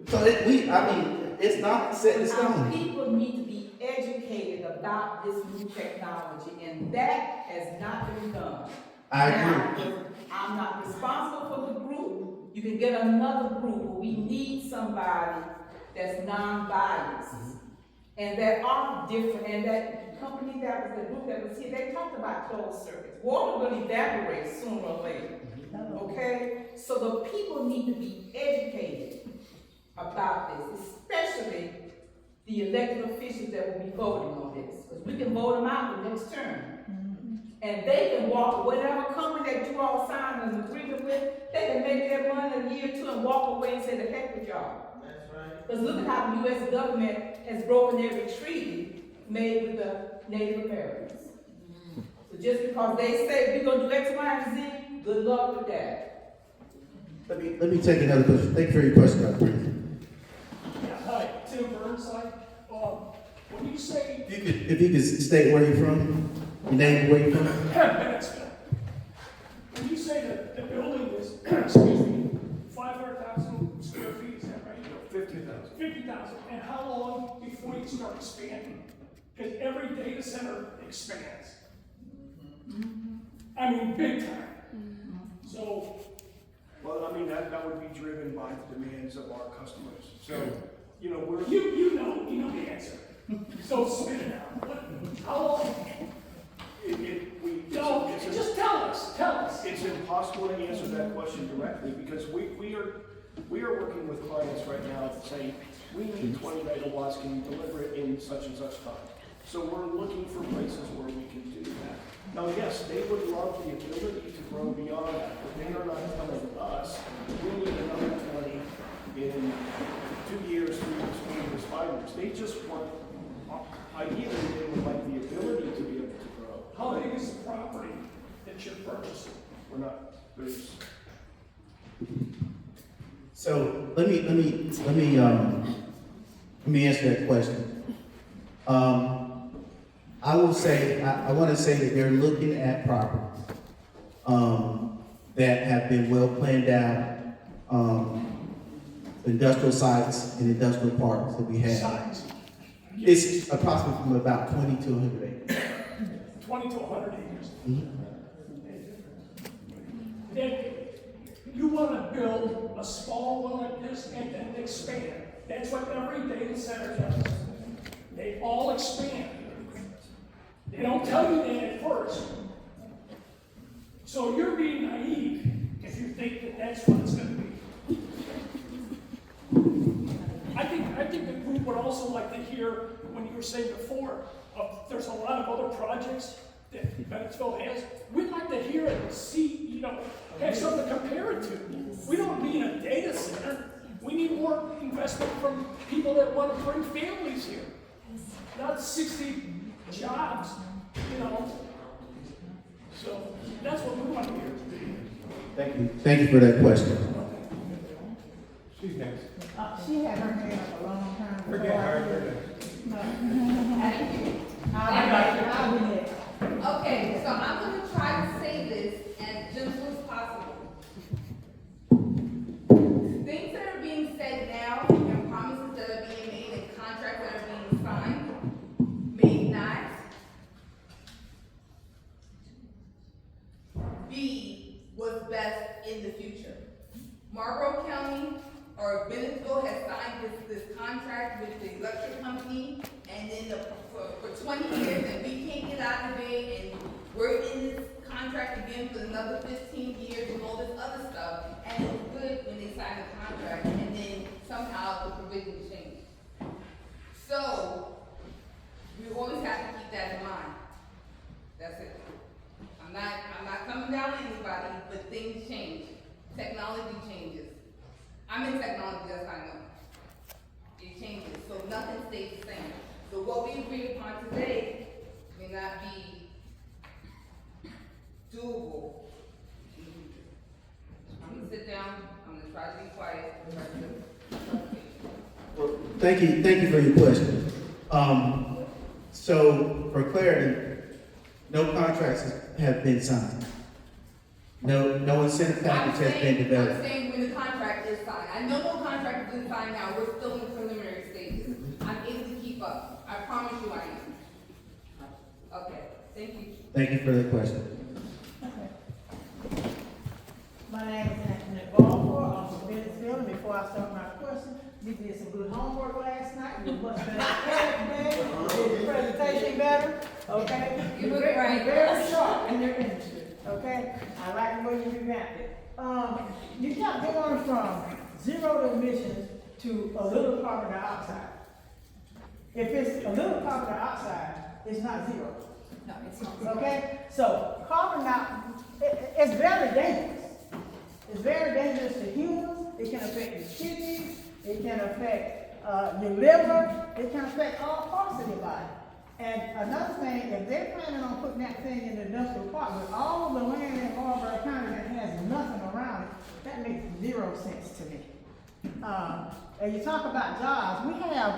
K: So it's not set in stone.
M: Our people need to be educated about this new technology, and that has not been done.
K: I agree.
M: Now, I'm not responsible for the group. You can get another group, but we need somebody that's non-biased. And that are different, and that company that was the group that was here, they talked about closed circuits. Water will evaporate sooner or later. Okay? So the people need to be educated about this, especially the elected officials that will be voting on this. Because we can vote them out the next term. And they can walk, whatever company that you all signed an agreement with, they can make their money in a year or two and walk away and say, the heck with y'all.
N: That's right.
M: Because look at how the U.S. government has broken every treaty made with the Native Americans. So just because they say we're going to do X, Y, and Z, good luck with that.
K: Let me take another question. Thank you for your question, Dr. Prince.
O: Yeah, hi, Tim Burnside. When you say...
K: If you could state where you're from, your name and where you're from.
O: When you say that the building is, excuse me, 500,000 square feet 50,000, and how long before you start expanding? Because every data center expands. I mean, big time. So,
P: Well, I mean, that would be driven by the demands of our customers. So, you know, we're.
O: you know the answer. So spit it out. How long? Just tell us.
P: It's impossible to answer that question directly because we are working with clients right now saying, we need 20 megawatts, can you deliver it in such and such time? So we're looking for places where we can do that. Now, yes, they would love the ability to grow beyond that, but they are not telling us, we need another 20 in 2 years, 3 years, 4 years, 5 years. They just want, ideally, they would like the ability to be able to grow.
O: How big is the property that you're purchasing?
P: We're not, there's.
K: So let me answer that question. I will say, I want to say that they're looking at properties that have been well planned out, industrial sites and industrial parks that we have.
O: Size?
K: It's approximately from about 20 to 100 acres.
O: 20 to 100 acres.
K: Mhm.
O: Then you want to build a small one like this and then expand. That's what every data center does. They all expand. They don't tell you that at first. So you're being naive if you think that that's what it's going to be. I think the group would also like to hear, when you were saying before, there's a lot of other projects that Bennettsville has. We'd like to hear it and see, have something to compare it to. We don't need a data center. We need more investment from people that want to bring families here. Not 60 jobs, So that's what we want to hear.
K: Thank you. Thank you for that question.
P: She's next.
F: She had her hand up a long time.
P: Forget her.
F: No. I'll be next.
L: Okay, so I'm gonna try to say this as gentle as possible. Things that are being said now and promises that are being made and contracts that are being signed may not be what's best in the future. Marlboro County or Bennettsville has signed this contract with the electric company, and then for 20 years, and we can't get out of it, and we're in this contract again for another 15 years and all this other stuff, and it was good when they signed the contract, and then somehow the provisions changed. So, we always have to keep that in mind. That's it. I'm not coming down on anybody, but things change. Technology changes. I'm in technology, that's how I know. It changes, so nothing stays the same. So what we agreed upon today may not be doable in the future. I'm gonna sit down, I'm gonna try to be quiet.
K: Well, thank you for your question. So for clarity, no contracts have been signed. No incentive package has been developed.
L: I'm saying when the contract is signed. I know no contract has been signed now, we're still in the preliminary stages. I'm able to keep up. I promise you I am. Okay, thank you.
K: Thank you for the question.
F: My name is Anthony Balfour. I'm from Bennettsville. And before I start my question, we did some good homework last night. We were much better prepared today. Did the presentation better. Okay?
L: You look
F: You're
L: right.
F: very sharp in your industry. Okay? I like the way you revamped it. You kept going from zero emissions to a little carbon dioxide. If it's a little carbon dioxide, it's not zero.
H: No, it's not.
F: Okay? So carbon dioxide, it's very dangerous. It's very dangerous to humans. It can affect your kidneys. It can affect your liver. It can affect all parts of your body. And another thing, if they're planning on putting that thing in the industrial park, with all of the land in Marlboro County that has nothing around it, that makes zero sense to me. And you talk about jobs, we have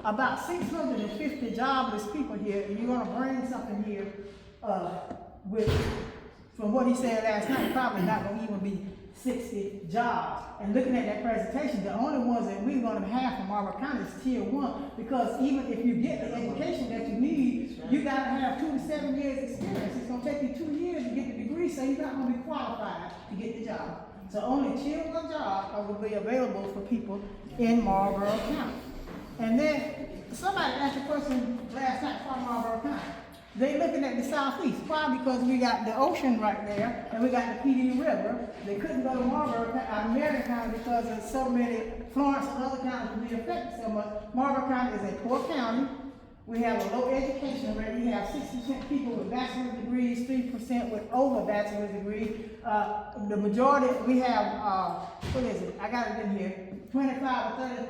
F: about 650 jobless people here, and you're gonna bring something here with, from what he said last night, probably not gonna even be 60 jobs. And looking at that presentation, the only ones that we're gonna have from Marlboro County is tier 1, because even if you get the education that you need, you gotta have 2 to 7 years experience. It's gonna take you 2 years to get the degree, so you're not gonna be qualified to get the job. So only tier 1 jobs will be available for people in Marlboro County. And then somebody asked a question last night from Marlboro County. They looking at the southeast. Why? Because we got the ocean right there, and we got the PD River. They couldn't go to Marion County because of so many, Florence and other counties would be affected so much. Marlboro County is a poor county. We have a low education rate. We have 60% people with bachelor's degrees, 3% with over bachelor's degree. The majority, we have, what is it? I got it in here. 25 or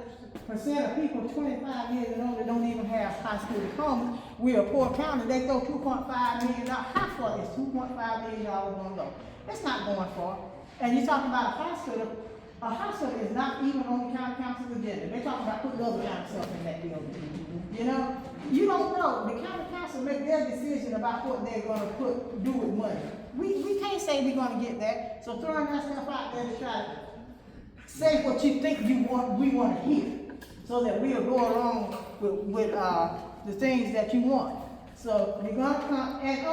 F: 30% of people 25 years and older don't even have high school diplomas. We're a poor county. They throw $2.5 million. How far is $2.5 million going to go? It's not going far. And you talk about a hospital. A hospital is not even on the county council's agenda. They talk about putting other kind of stuff in that building. You know, you don't know. The county council make their decision about what they're going to do with money. We can't say we're going to get that. So throwing that stuff out there to try to say what you think we want to hear, so that we'll go along with the things that you want. So you're going to come, and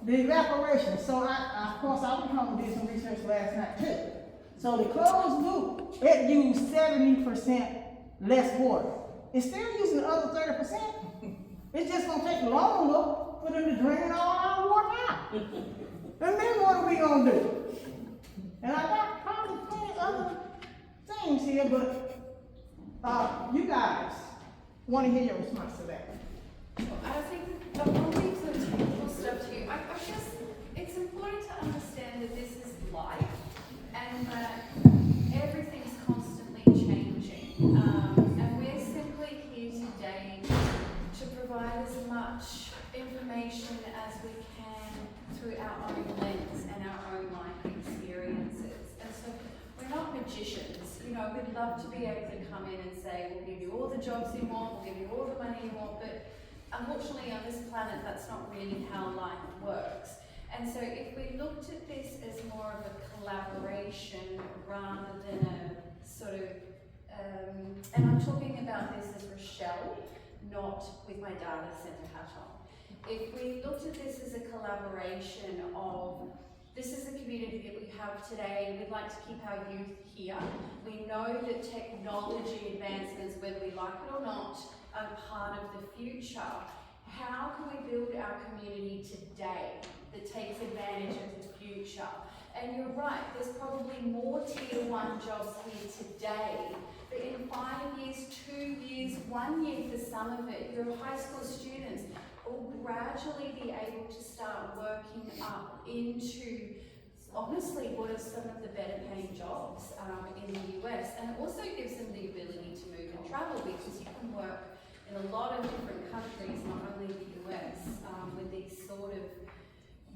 F: the evaporation. So of course, I went home and did some research last night too. So the closed loop, it used 70% less water. It's still using the other 30%. It's just going to take longer for them to drain all our water out. And then what are we going to do? And I got probably plenty other things here, but you guys want to hear your response to that.
I: I think I'll leave the technical stuff to you. I guess it's important to understand that this is life and that everything's constantly changing. And we're simply here today to provide as much information as we can through our own lens and our own life experiences. And so we're not magicians. You know, we'd love to be able to come in and say, we'll give you all the jobs you want, we'll give you all the money you want, but unfortunately on this planet, that's not really how life works. And so if we looked at this as more of a collaboration rather than a sort of, and I'm talking about this as Rochelle, not with my data center hat on. If we looked at this as a collaboration of, this is the community that we have today, and we'd like to keep our youth here. We know that technology advancements, whether we like it or not, are part of the future. How can we build our community today that takes advantage of the future? And you're right, there's probably more tier 1 jobs here today, but in 5 years, 2 years, 1 year for some of it, your high school students will gradually be able to start working up into, honestly, what are some of the better paying jobs in the US. And it also gives them the ability to move and travel, because you can work in a lot of different countries, not only the US, with these sort of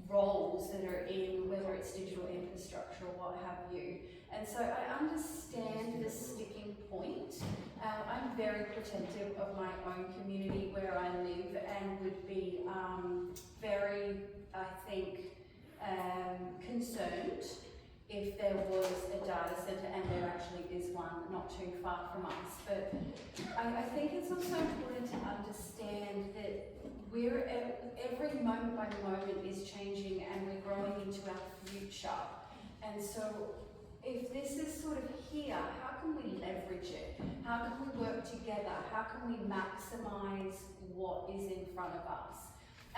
I: roles that are in, whether it's digital infrastructure or what have you. And so I understand the sticking point. I'm very protective of my own community where I live, and would be very, I think, concerned if there was a data center, and there actually is one not too far from us. But I think it's also important to understand that we're, every moment by moment is changing, and we're growing into our future. And so if this is sort of here, how can we leverage it? How can we work together? How can we maximize what is in front of us?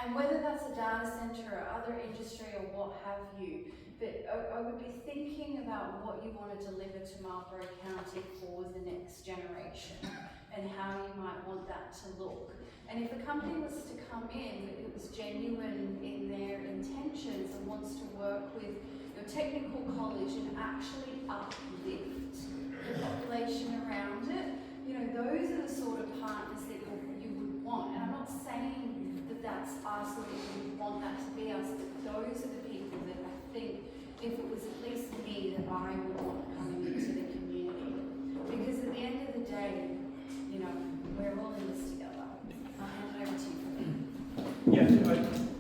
I: And whether that's a data center or other industry or what have you, but I would be thinking about what you want to deliver to Marlboro County for the next generation, and how you might want that to look. And if a company was to come in, it was genuine in their intentions and wants to work with your technical college and actually uplift the population around it, you know, those are the sort of partners that you would want. And I'm not saying that that's us or that you would want that to be us, but those are the people that I think, if it was at least me, that I would want coming into the community. Because at the end of the day, you know, we're all in this together. I'll hand it over to you.
P: Yes,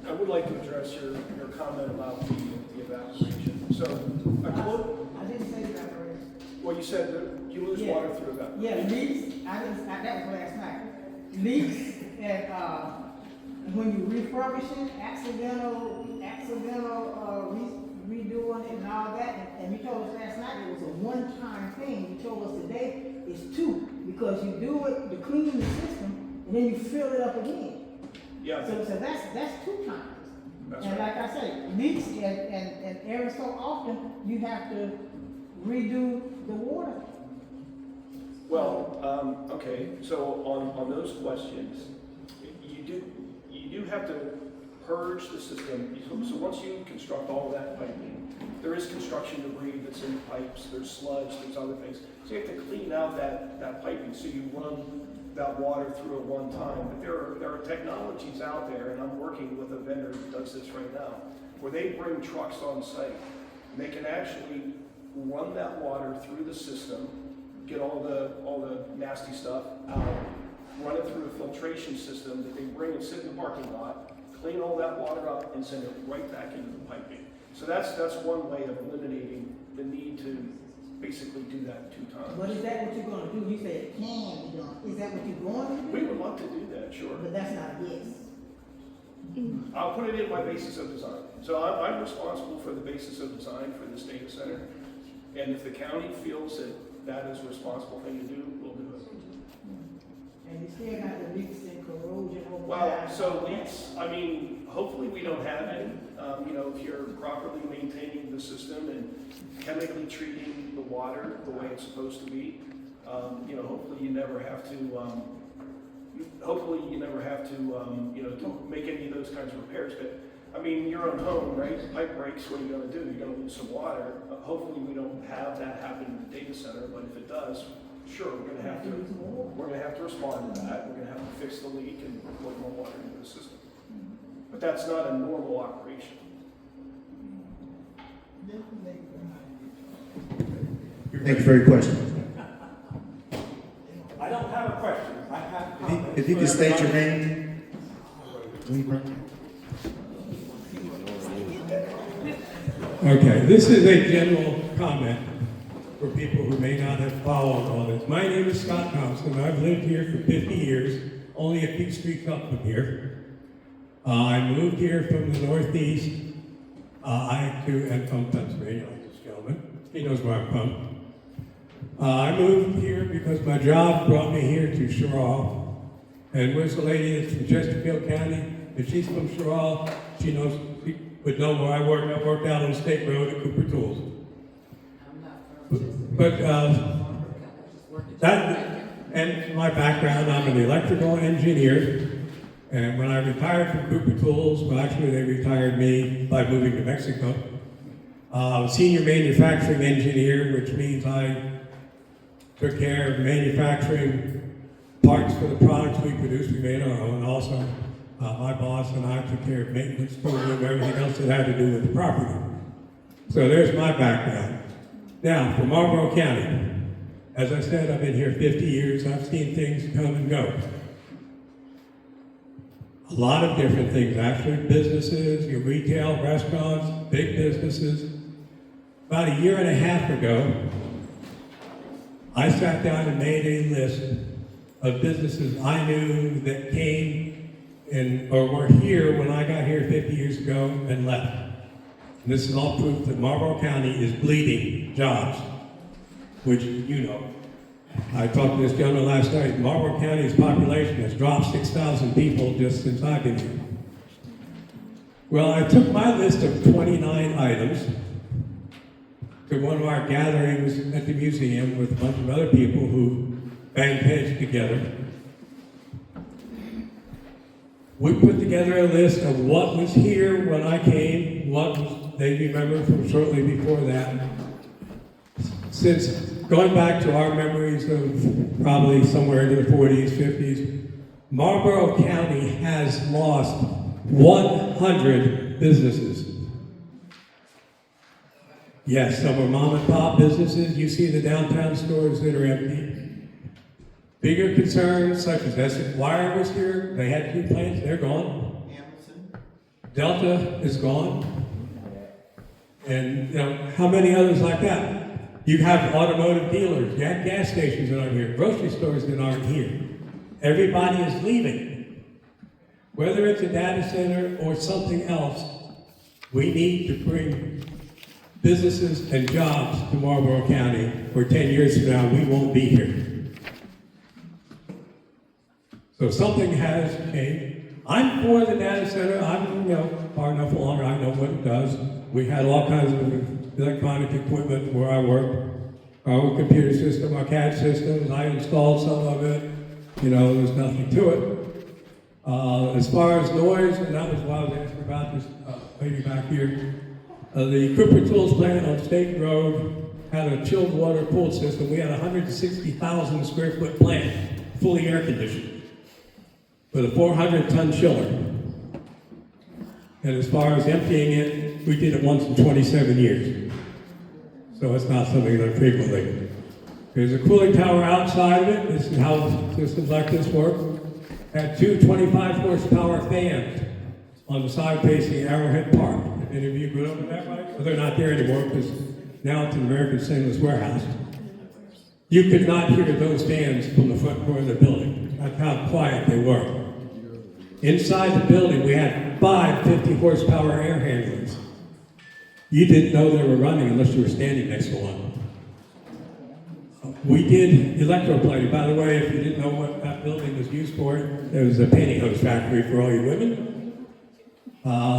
P: I would would like to address your comment about the evaporation. So,
F: I didn't say that already.
P: well, you said that you lose water through evaporation.
F: Yeah, leaks, that was last night. Leaks and, when you refurbish it, accidental, redoing it and all that, and you told us last night it was a one-time thing. You told us today it's two, because you do it to clean the system, and then you fill it up again.
P: Yeah.
F: So that's 2 times.
P: That's
F: And
P: right.
F: like I say, leaks and every so often, you have to redo the water.
P: Well, okay, so on those questions, you do have to purge the system. So once you construct all of that piping, there is construction debris that's in the pipes, there's sludge, there's other things. So you have to clean out that piping, so you run that water through at one time. But there are technologies out there, and I'm working with a vendor who does this right now, where they bring trucks on site, and they can actually run that water through the system, get all the nasty stuff out, run it through a filtration system that they bring and sit in the parking lot, clean all that water up, and send it right back into the piping. So that's one way of eliminating the need to basically do that 2 times.
F: But is that what you're gonna do? You said it can be done. Is that what you're going to do?
P: We would love to do that, sure.
F: But that's not a yes.
P: I'll put it in my basis of design. So I'm responsible for the basis of design for this data center. And if the county feels that that is a responsible thing to do, we'll do it.
F: And you still got the leaks and corrosion over
P: Well,
F: there.
P: so leaks, I mean, hopefully we don't have any. If you're properly maintaining the system and chemically treating the water the way it's supposed to be, hopefully you never have to, to make any of those kinds of repairs. But I mean, your own home, right? The pipe breaks, what are you gonna do? You're gonna lose some water. Hopefully we don't have that happen in the data center, but if it does, sure, we're gonna have to respond to that. We're gonna have to fix the leak and put more water into the system. But that's not a normal operation.
K: Thank you for your question.
Q: I don't have a question. I have comments.
K: If you could state your name.
Q: Okay, this is a general comment for people who may not have followed all this. My name is Scott Thompson. I've lived here for 50 years, only a few streets up from here. I moved here from the Northeast, and from Pennsylvania, like this gentleman. He knows where I'm from. I moved here because my job brought me here to Sherall. And where's the lady that's from Chesterfield County? If she's from Sherall, she knows, she would know where I work. I worked out on State Road at Kurtzhals. But and my background, I'm an electrical engineer. And when I retired from Kurtzhals, well, actually they retired me by moving to Mexico. Senior manufacturing engineer, which means I took care of manufacturing parts for the products we produce. We made our own. Also, my boss and I took care of maintenance, tooling, everything else that had to do with the property. So there's my background. Now, for Marlboro County, as I said, I've been here 50 years. I've seen things come and go. A lot of different things, actually, businesses, your retail, restaurants, big businesses. About a year and a half ago, I sat down and made a list of businesses I knew that came in or were here when I got here 50 years ago and left. And this is all proof that Marlboro County is bleeding jobs, which you know. I talked to this gentleman last night. Marlboro County's population has dropped 6,000 people just since I've been here. Well, I took my list of 29 items to one of our gatherings at the museum with a bunch of other people who banged heads together. We put together a list of what was here when I came, what they remember from shortly before that. Since going back to our memories of probably somewhere in the 40s, 50s, Marlboro County has lost 100 businesses. Yes, some are mom and pop businesses. You see the downtown stores that are empty. Bigger concerns such as Essex Wire was here. They had 2 plants, they're gone. Delta is gone. And you know, how many others like that? You have automotive dealers, you have gas stations that aren't here, grocery stores that aren't here. Everybody is leaving. Whether it's a data center or something else, we need to bring businesses and jobs to Marlboro County, where 10 years from now, we won't be here. So something has changed. I'm for the data center. I'm, far enough along, I know what it does. We had all kinds of electronic equipment where I worked. Our computer system, our CAD systems, I installed some of it. There's nothing to it. As far as noise, and that was what I was asking about this lady back here. The Kurtzhals plant on State Road had a chilled water pool system. We had a 160,000 square foot plant, fully air conditioned, with a 400-ton chiller. And as far as emptying it, we did it once in 27 years. So it's not something that frequently. There's a cooling tower outside of it. This is how systems like this work. Had two 25 horsepower fans on the side facing Arrowhead Park. If any of you grew up with that, right? Well, they're not there anymore because now it's an American Stainless warehouse. You could not hear those fans from the front door of the building. That's how quiet they were. Inside the building, we had 5 50 horsepower air handlers. You didn't know they were running unless you were standing next to one. We did electroplating. By the way, if you didn't know what that building was used for, it was a pantyhose factory for all you women.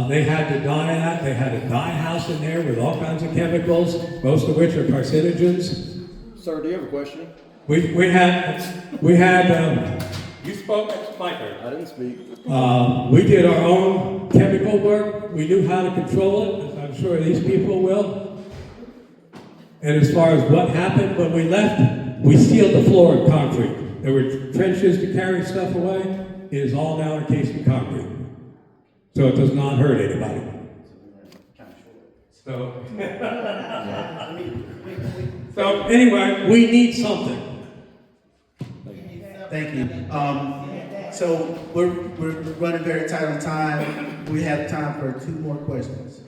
Q: They had to dye that. They had a dye house in there with all kinds of chemicals, most of which are carcinogens.
R: Sir, do you have a question?
Q: We had, you spoke, it's my turn.
R: I didn't speak.
Q: We did our own chemical work. We knew how to control it, as I'm sure these people will. And as far as what happened when we left, we sealed the floor in concrete. There were trenches to carry stuff away. It is all now encased in concrete. So it does not hurt anybody. So, so anyway, we need something.
K: Thank you. So we're running very tight on time. We have time for 2 more questions.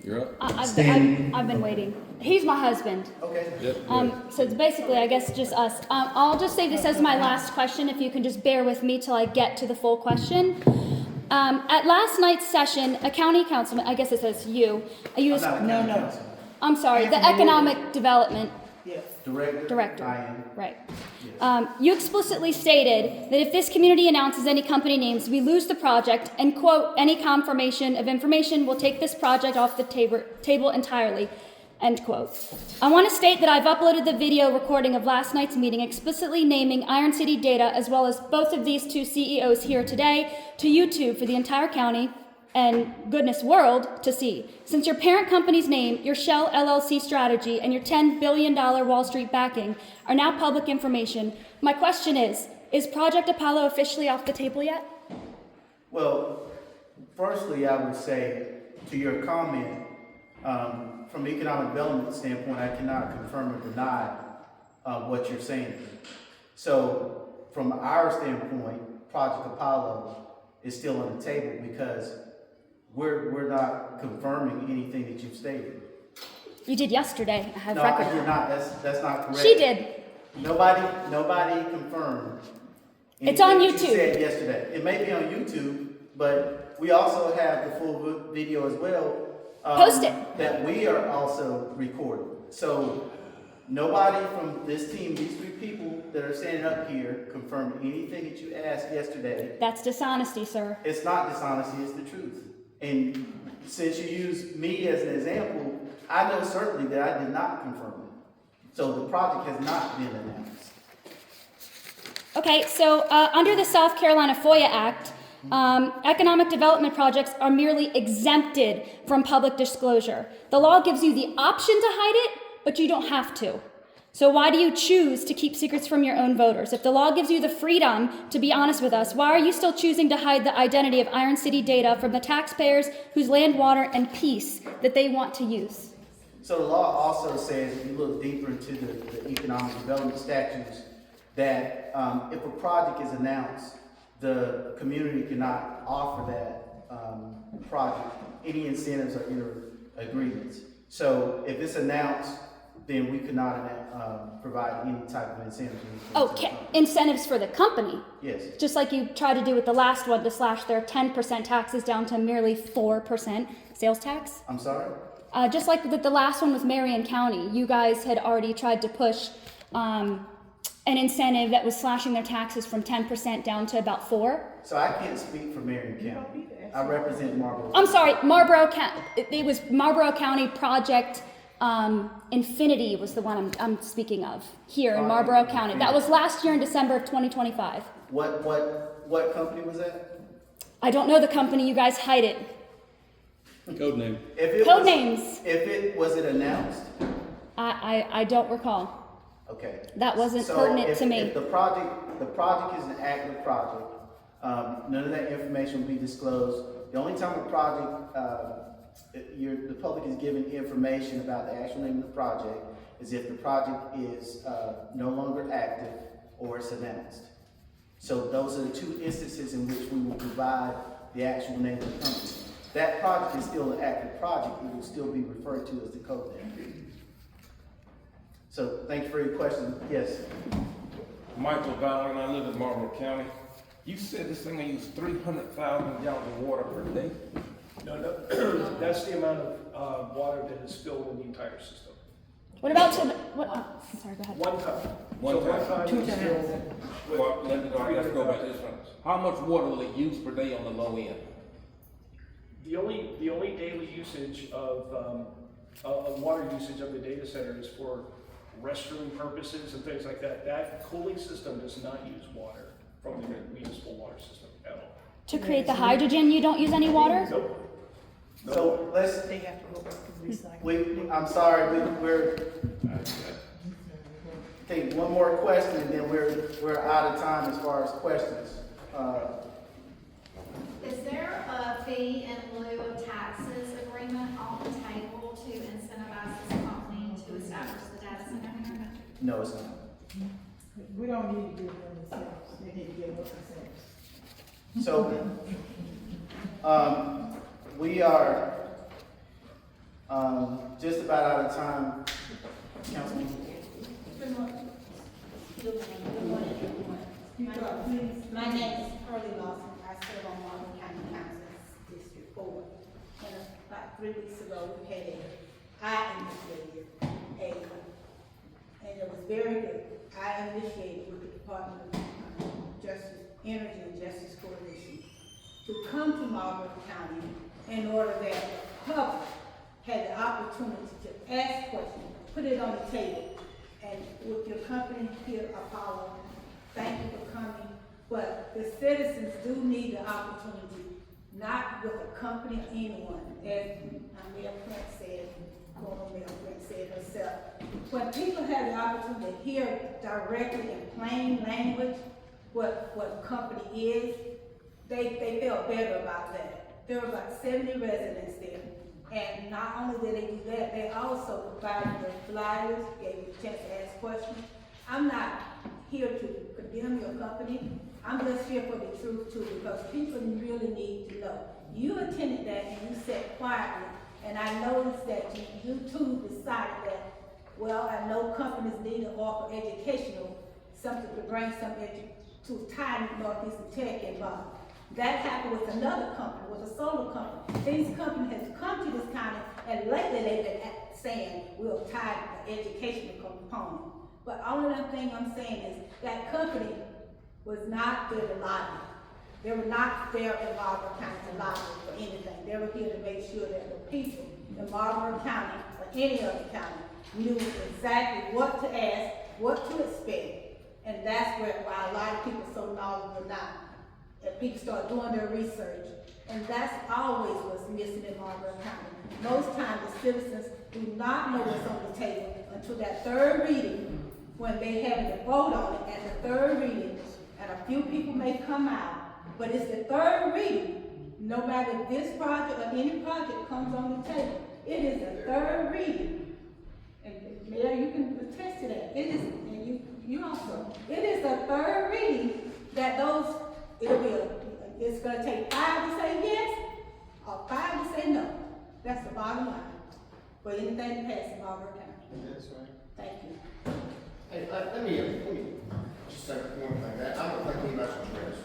R: You're up.
J: I've been waiting. He's my husband.
K: Okay.
R: Yep.
J: So it's basically, I guess, just us. I'll just say this as my last question, if you can just bear with me till I get to the full question. At last night's session, a county councilman, I guess it says you.
F: No.
J: I'm sorry, the economic development
F: Yes.
K: Director. I am.
J: right. You explicitly stated that if this community announces any company names, we lose the project, and quote, any confirmation of information will take this project off the table entirely, end quote. I want to state that I've uploaded the video recording of last night's meeting explicitly naming Iron City Data as well as both of these 2 CEOs here today to YouTube for the entire county and goodness world to see. Since your parent company's name, your Shell LLC strategy, and your $10 billion Wall Street backing are now public information, my question is Project Apollo officially off the table yet?
B: Well, firstly, I would say to your comment, from an economic development standpoint, I cannot confirm or deny what you're saying. So from our standpoint, Project Apollo is still on the table because we're not confirming anything that you've stated.
J: You did yesterday. I have
B: No,
J: record.
B: I did not. That's not correct.
J: She did.
B: Nobody confirmed.
J: It's on
B: anything
J: YouTube.
B: You said yesterday. It may be on YouTube, but we also have the full video as well.
J: Post it.
B: That we are also recording. So nobody from this team, these 3 people that are standing up here, confirmed anything that you asked yesterday.
J: That's dishonesty, sir.
B: It's not dishonesty, it's the truth. And since you use me as an example, I know certainly that I did not confirm it. So the project has not been announced.
J: Okay, so under the South Carolina FOIA Act, economic development projects are merely exempted from public disclosure. The law gives you the option to hide it, but you don't have to. So why do you choose to keep secrets from your own voters? If the law gives you the freedom to be honest with us, why are you still choosing to hide the identity of Iron City Data from the taxpayers whose land, water, and peace that they want to use?
B: So the law also says, if you look deeper into the economic development statutes, that if a project is announced, the community cannot offer that project any incentives or agreements. So if it's announced, then we could not provide any type of incentives.
J: Okay, incentives for the company.
B: Yes.
J: Just like you tried to do with the last one to slash their 10% taxes down to merely 4% sales tax.
B: I'm sorry?
J: Just like the last one with Marion County, you guys had already tried to push an incentive that was slashing their taxes from 10% down to about 4%.
B: So I can't speak for Marion County. I represent Marlboro.
J: I'm sorry, Marlboro County. It was Marlboro County Project Infinity was the one I'm speaking of here in Marlboro County. That was last year in December of 2025.
B: What company was that?
J: I don't know the company. You guys hide it.
C: Code name.
J: Code names.
B: Was it announced?
J: I don't recall.
B: Okay.
J: That wasn't pertinent to me.
B: If the project is an active project, none of that information will be disclosed. The only time a project, the public is given information about the actual name of the project is if the project is no longer active or it's announced. So those are the two instances in which we will provide the actual name of the company. That project is still an active project. It will still be referred to as the code name. So thank you for your question. Yes.
S: Michael Ballard, I live in Marlboro County. You said this thing will use 300,000 gallons of water per day?
P: No, that's the amount of water that is filled in the entire system.
J: What about to what? Oh, I'm sorry. Go ahead.
P: One time.
S: One time.
P: Two times.
S: Well, let's go back to this one. How much water will it use per day on the low end?
P: The only daily usage of water usage of the data center is for restroom purposes and things like that. That cooling system does not use water from the municipal water system at all.
J: To create the hydrogen, you don't use any water?
P: Nope.
B: So let's.
F: They have to go back to recycling.
B: I'm sorry. We're. Okay, one more question, and then we're out of time as far as questions.
H: Is there a fee in lieu of taxes agreement on the table to incentivize this company to establish the data center here?
B: No, it's not.
F: We don't need to give them incentives, they need to give us incentives.
B: So, we are just about out of time. Councilman.
T: My name is Pearlie Lawson. I serve on Marlboro County Council's District 4. And about 3 weeks ago, we had I initiated and it was very good. I initiated with the Department of Justice, Energy and Justice Coalition to come to Marlboro County in order that the public had the opportunity to ask questions, put it on the table. And with your company here, Apollo, thank you for coming. But the citizens do need the opportunity, not with a company or anyone, as Mayor Prince said, former Mayor Prince said herself. When people have the opportunity to hear directly in plain language what a company is, they felt better about that. There were about 70 residents there. And not only did they do that, they also provided the flyers, gave you a chance to ask questions. I'm not here to condemn your company. I'm just here for the truth too, because people really need to know. You attended that and you sat quietly, and I noticed that you too decided that, well, I know companies need to offer educational, something to bring something to tie Northeastern Tech involved. That happened with another company, with a solar company. These companies have come to this county, and lately they've been saying we'll tie an educational component. But only thing I'm saying is that company was not there to lobby. They were not there in Marlboro County to lobby for anything. They were here to make sure that the people in Marlboro County or any other county knew exactly what to ask, what to expect, and that's why a lot of people are so knowledgeable now. That people start doing their research, and that's always what's missing in Marlboro County. Most times the citizens do not know what's on the table until that third reading, when they have to vote on it at the third reading, and a few people may come out, but it's the third reading. No matter if this project or any project comes on the table, it is the third reading. And Mayor, you can attest to that. It is, and you also, it is the third reading that those it's gonna take 5 to say yes, or 5 to say no. That's the bottom line, for anything to pass in Marlboro County.
N: That's right.
T: Thank you.
N: Hey, let me just say one thing, that I don't think anybody's addressed.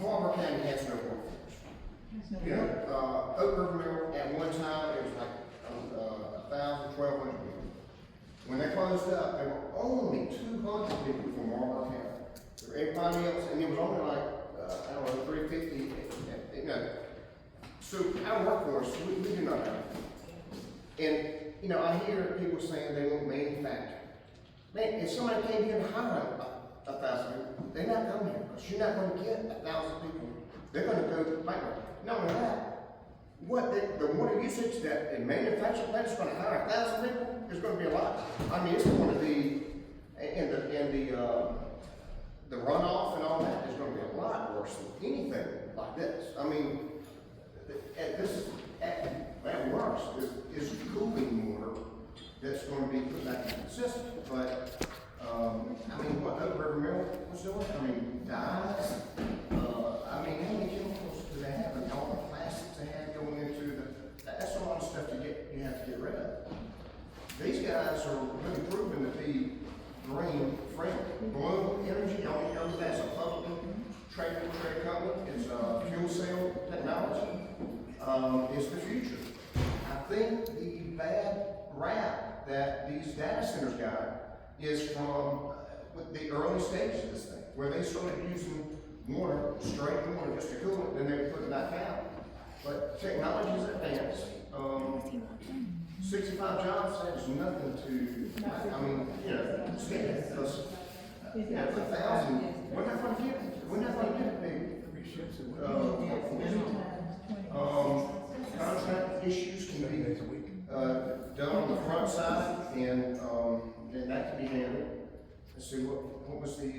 N: Marlboro County has no workforce. You know, Oak River Mill, at one time, it was like 1,000, 1,200 people. When they closed up, there were only 200 people from Marlboro County. Everybody else, and it was only like, I don't know, 350, you know. So our workforce, we do not have. And, you know, I hear people saying they want manufacturing. Man, if somebody came here and hired 1,000 people, they're not coming here, because you're not going to get 1,000 people. They're going to go bankrupt. Not only that, the water usage that a manufacturing plant is going to hire 1,000 people is going to be a lot. I mean, it's going to be, the runoff and all that is going to be a lot worse than anything like this. I mean, at worst, is cooling water that's going to be put back into the system. But, I mean, what Oak River Mill was doing, I mean, dyes, I mean, how many chemicals do they have? And all the plastics they have going into that's a lot of stuff you have to get rid of. These guys are really proven to be green friendly. Bloom Energy, y'all know that's a publicly traded company. It's fuel cell technology. Is the future. I think the bad rap that these data centers got is from the early stages of this thing, where they started using water, straight water, just to cool it, then they would put it back out. But technology is advanced. 65 jobs, that's nothing to, I mean, you know, stand it, because, you know, 1,000, we're not going to get a big, contract issues can be, done on the front side, and that can be handled. Let's see, what was the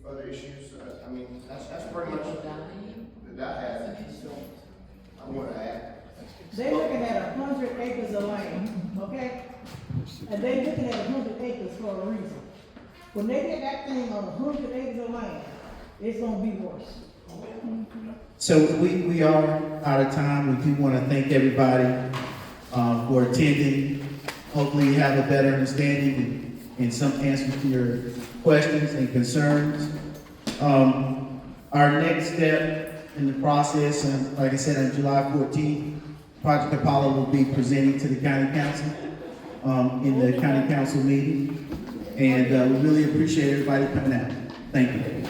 N: other issues? I mean, that's pretty much that I have. I want to add.
F: They're looking at 100 acres of land, okay? And they're looking at 100 acres for a reason. When they get that thing on 100 acres of land, it's gonna be worse.
K: So we are out of time. We do want to thank everybody for attending. Hopefully you have a better understanding and some answers to your questions and concerns. Our next step in the process, like I said, on July 14th, Project Apollo will be presenting to the County Council in the County Council meeting. And we really appreciate everybody coming out. Thank you.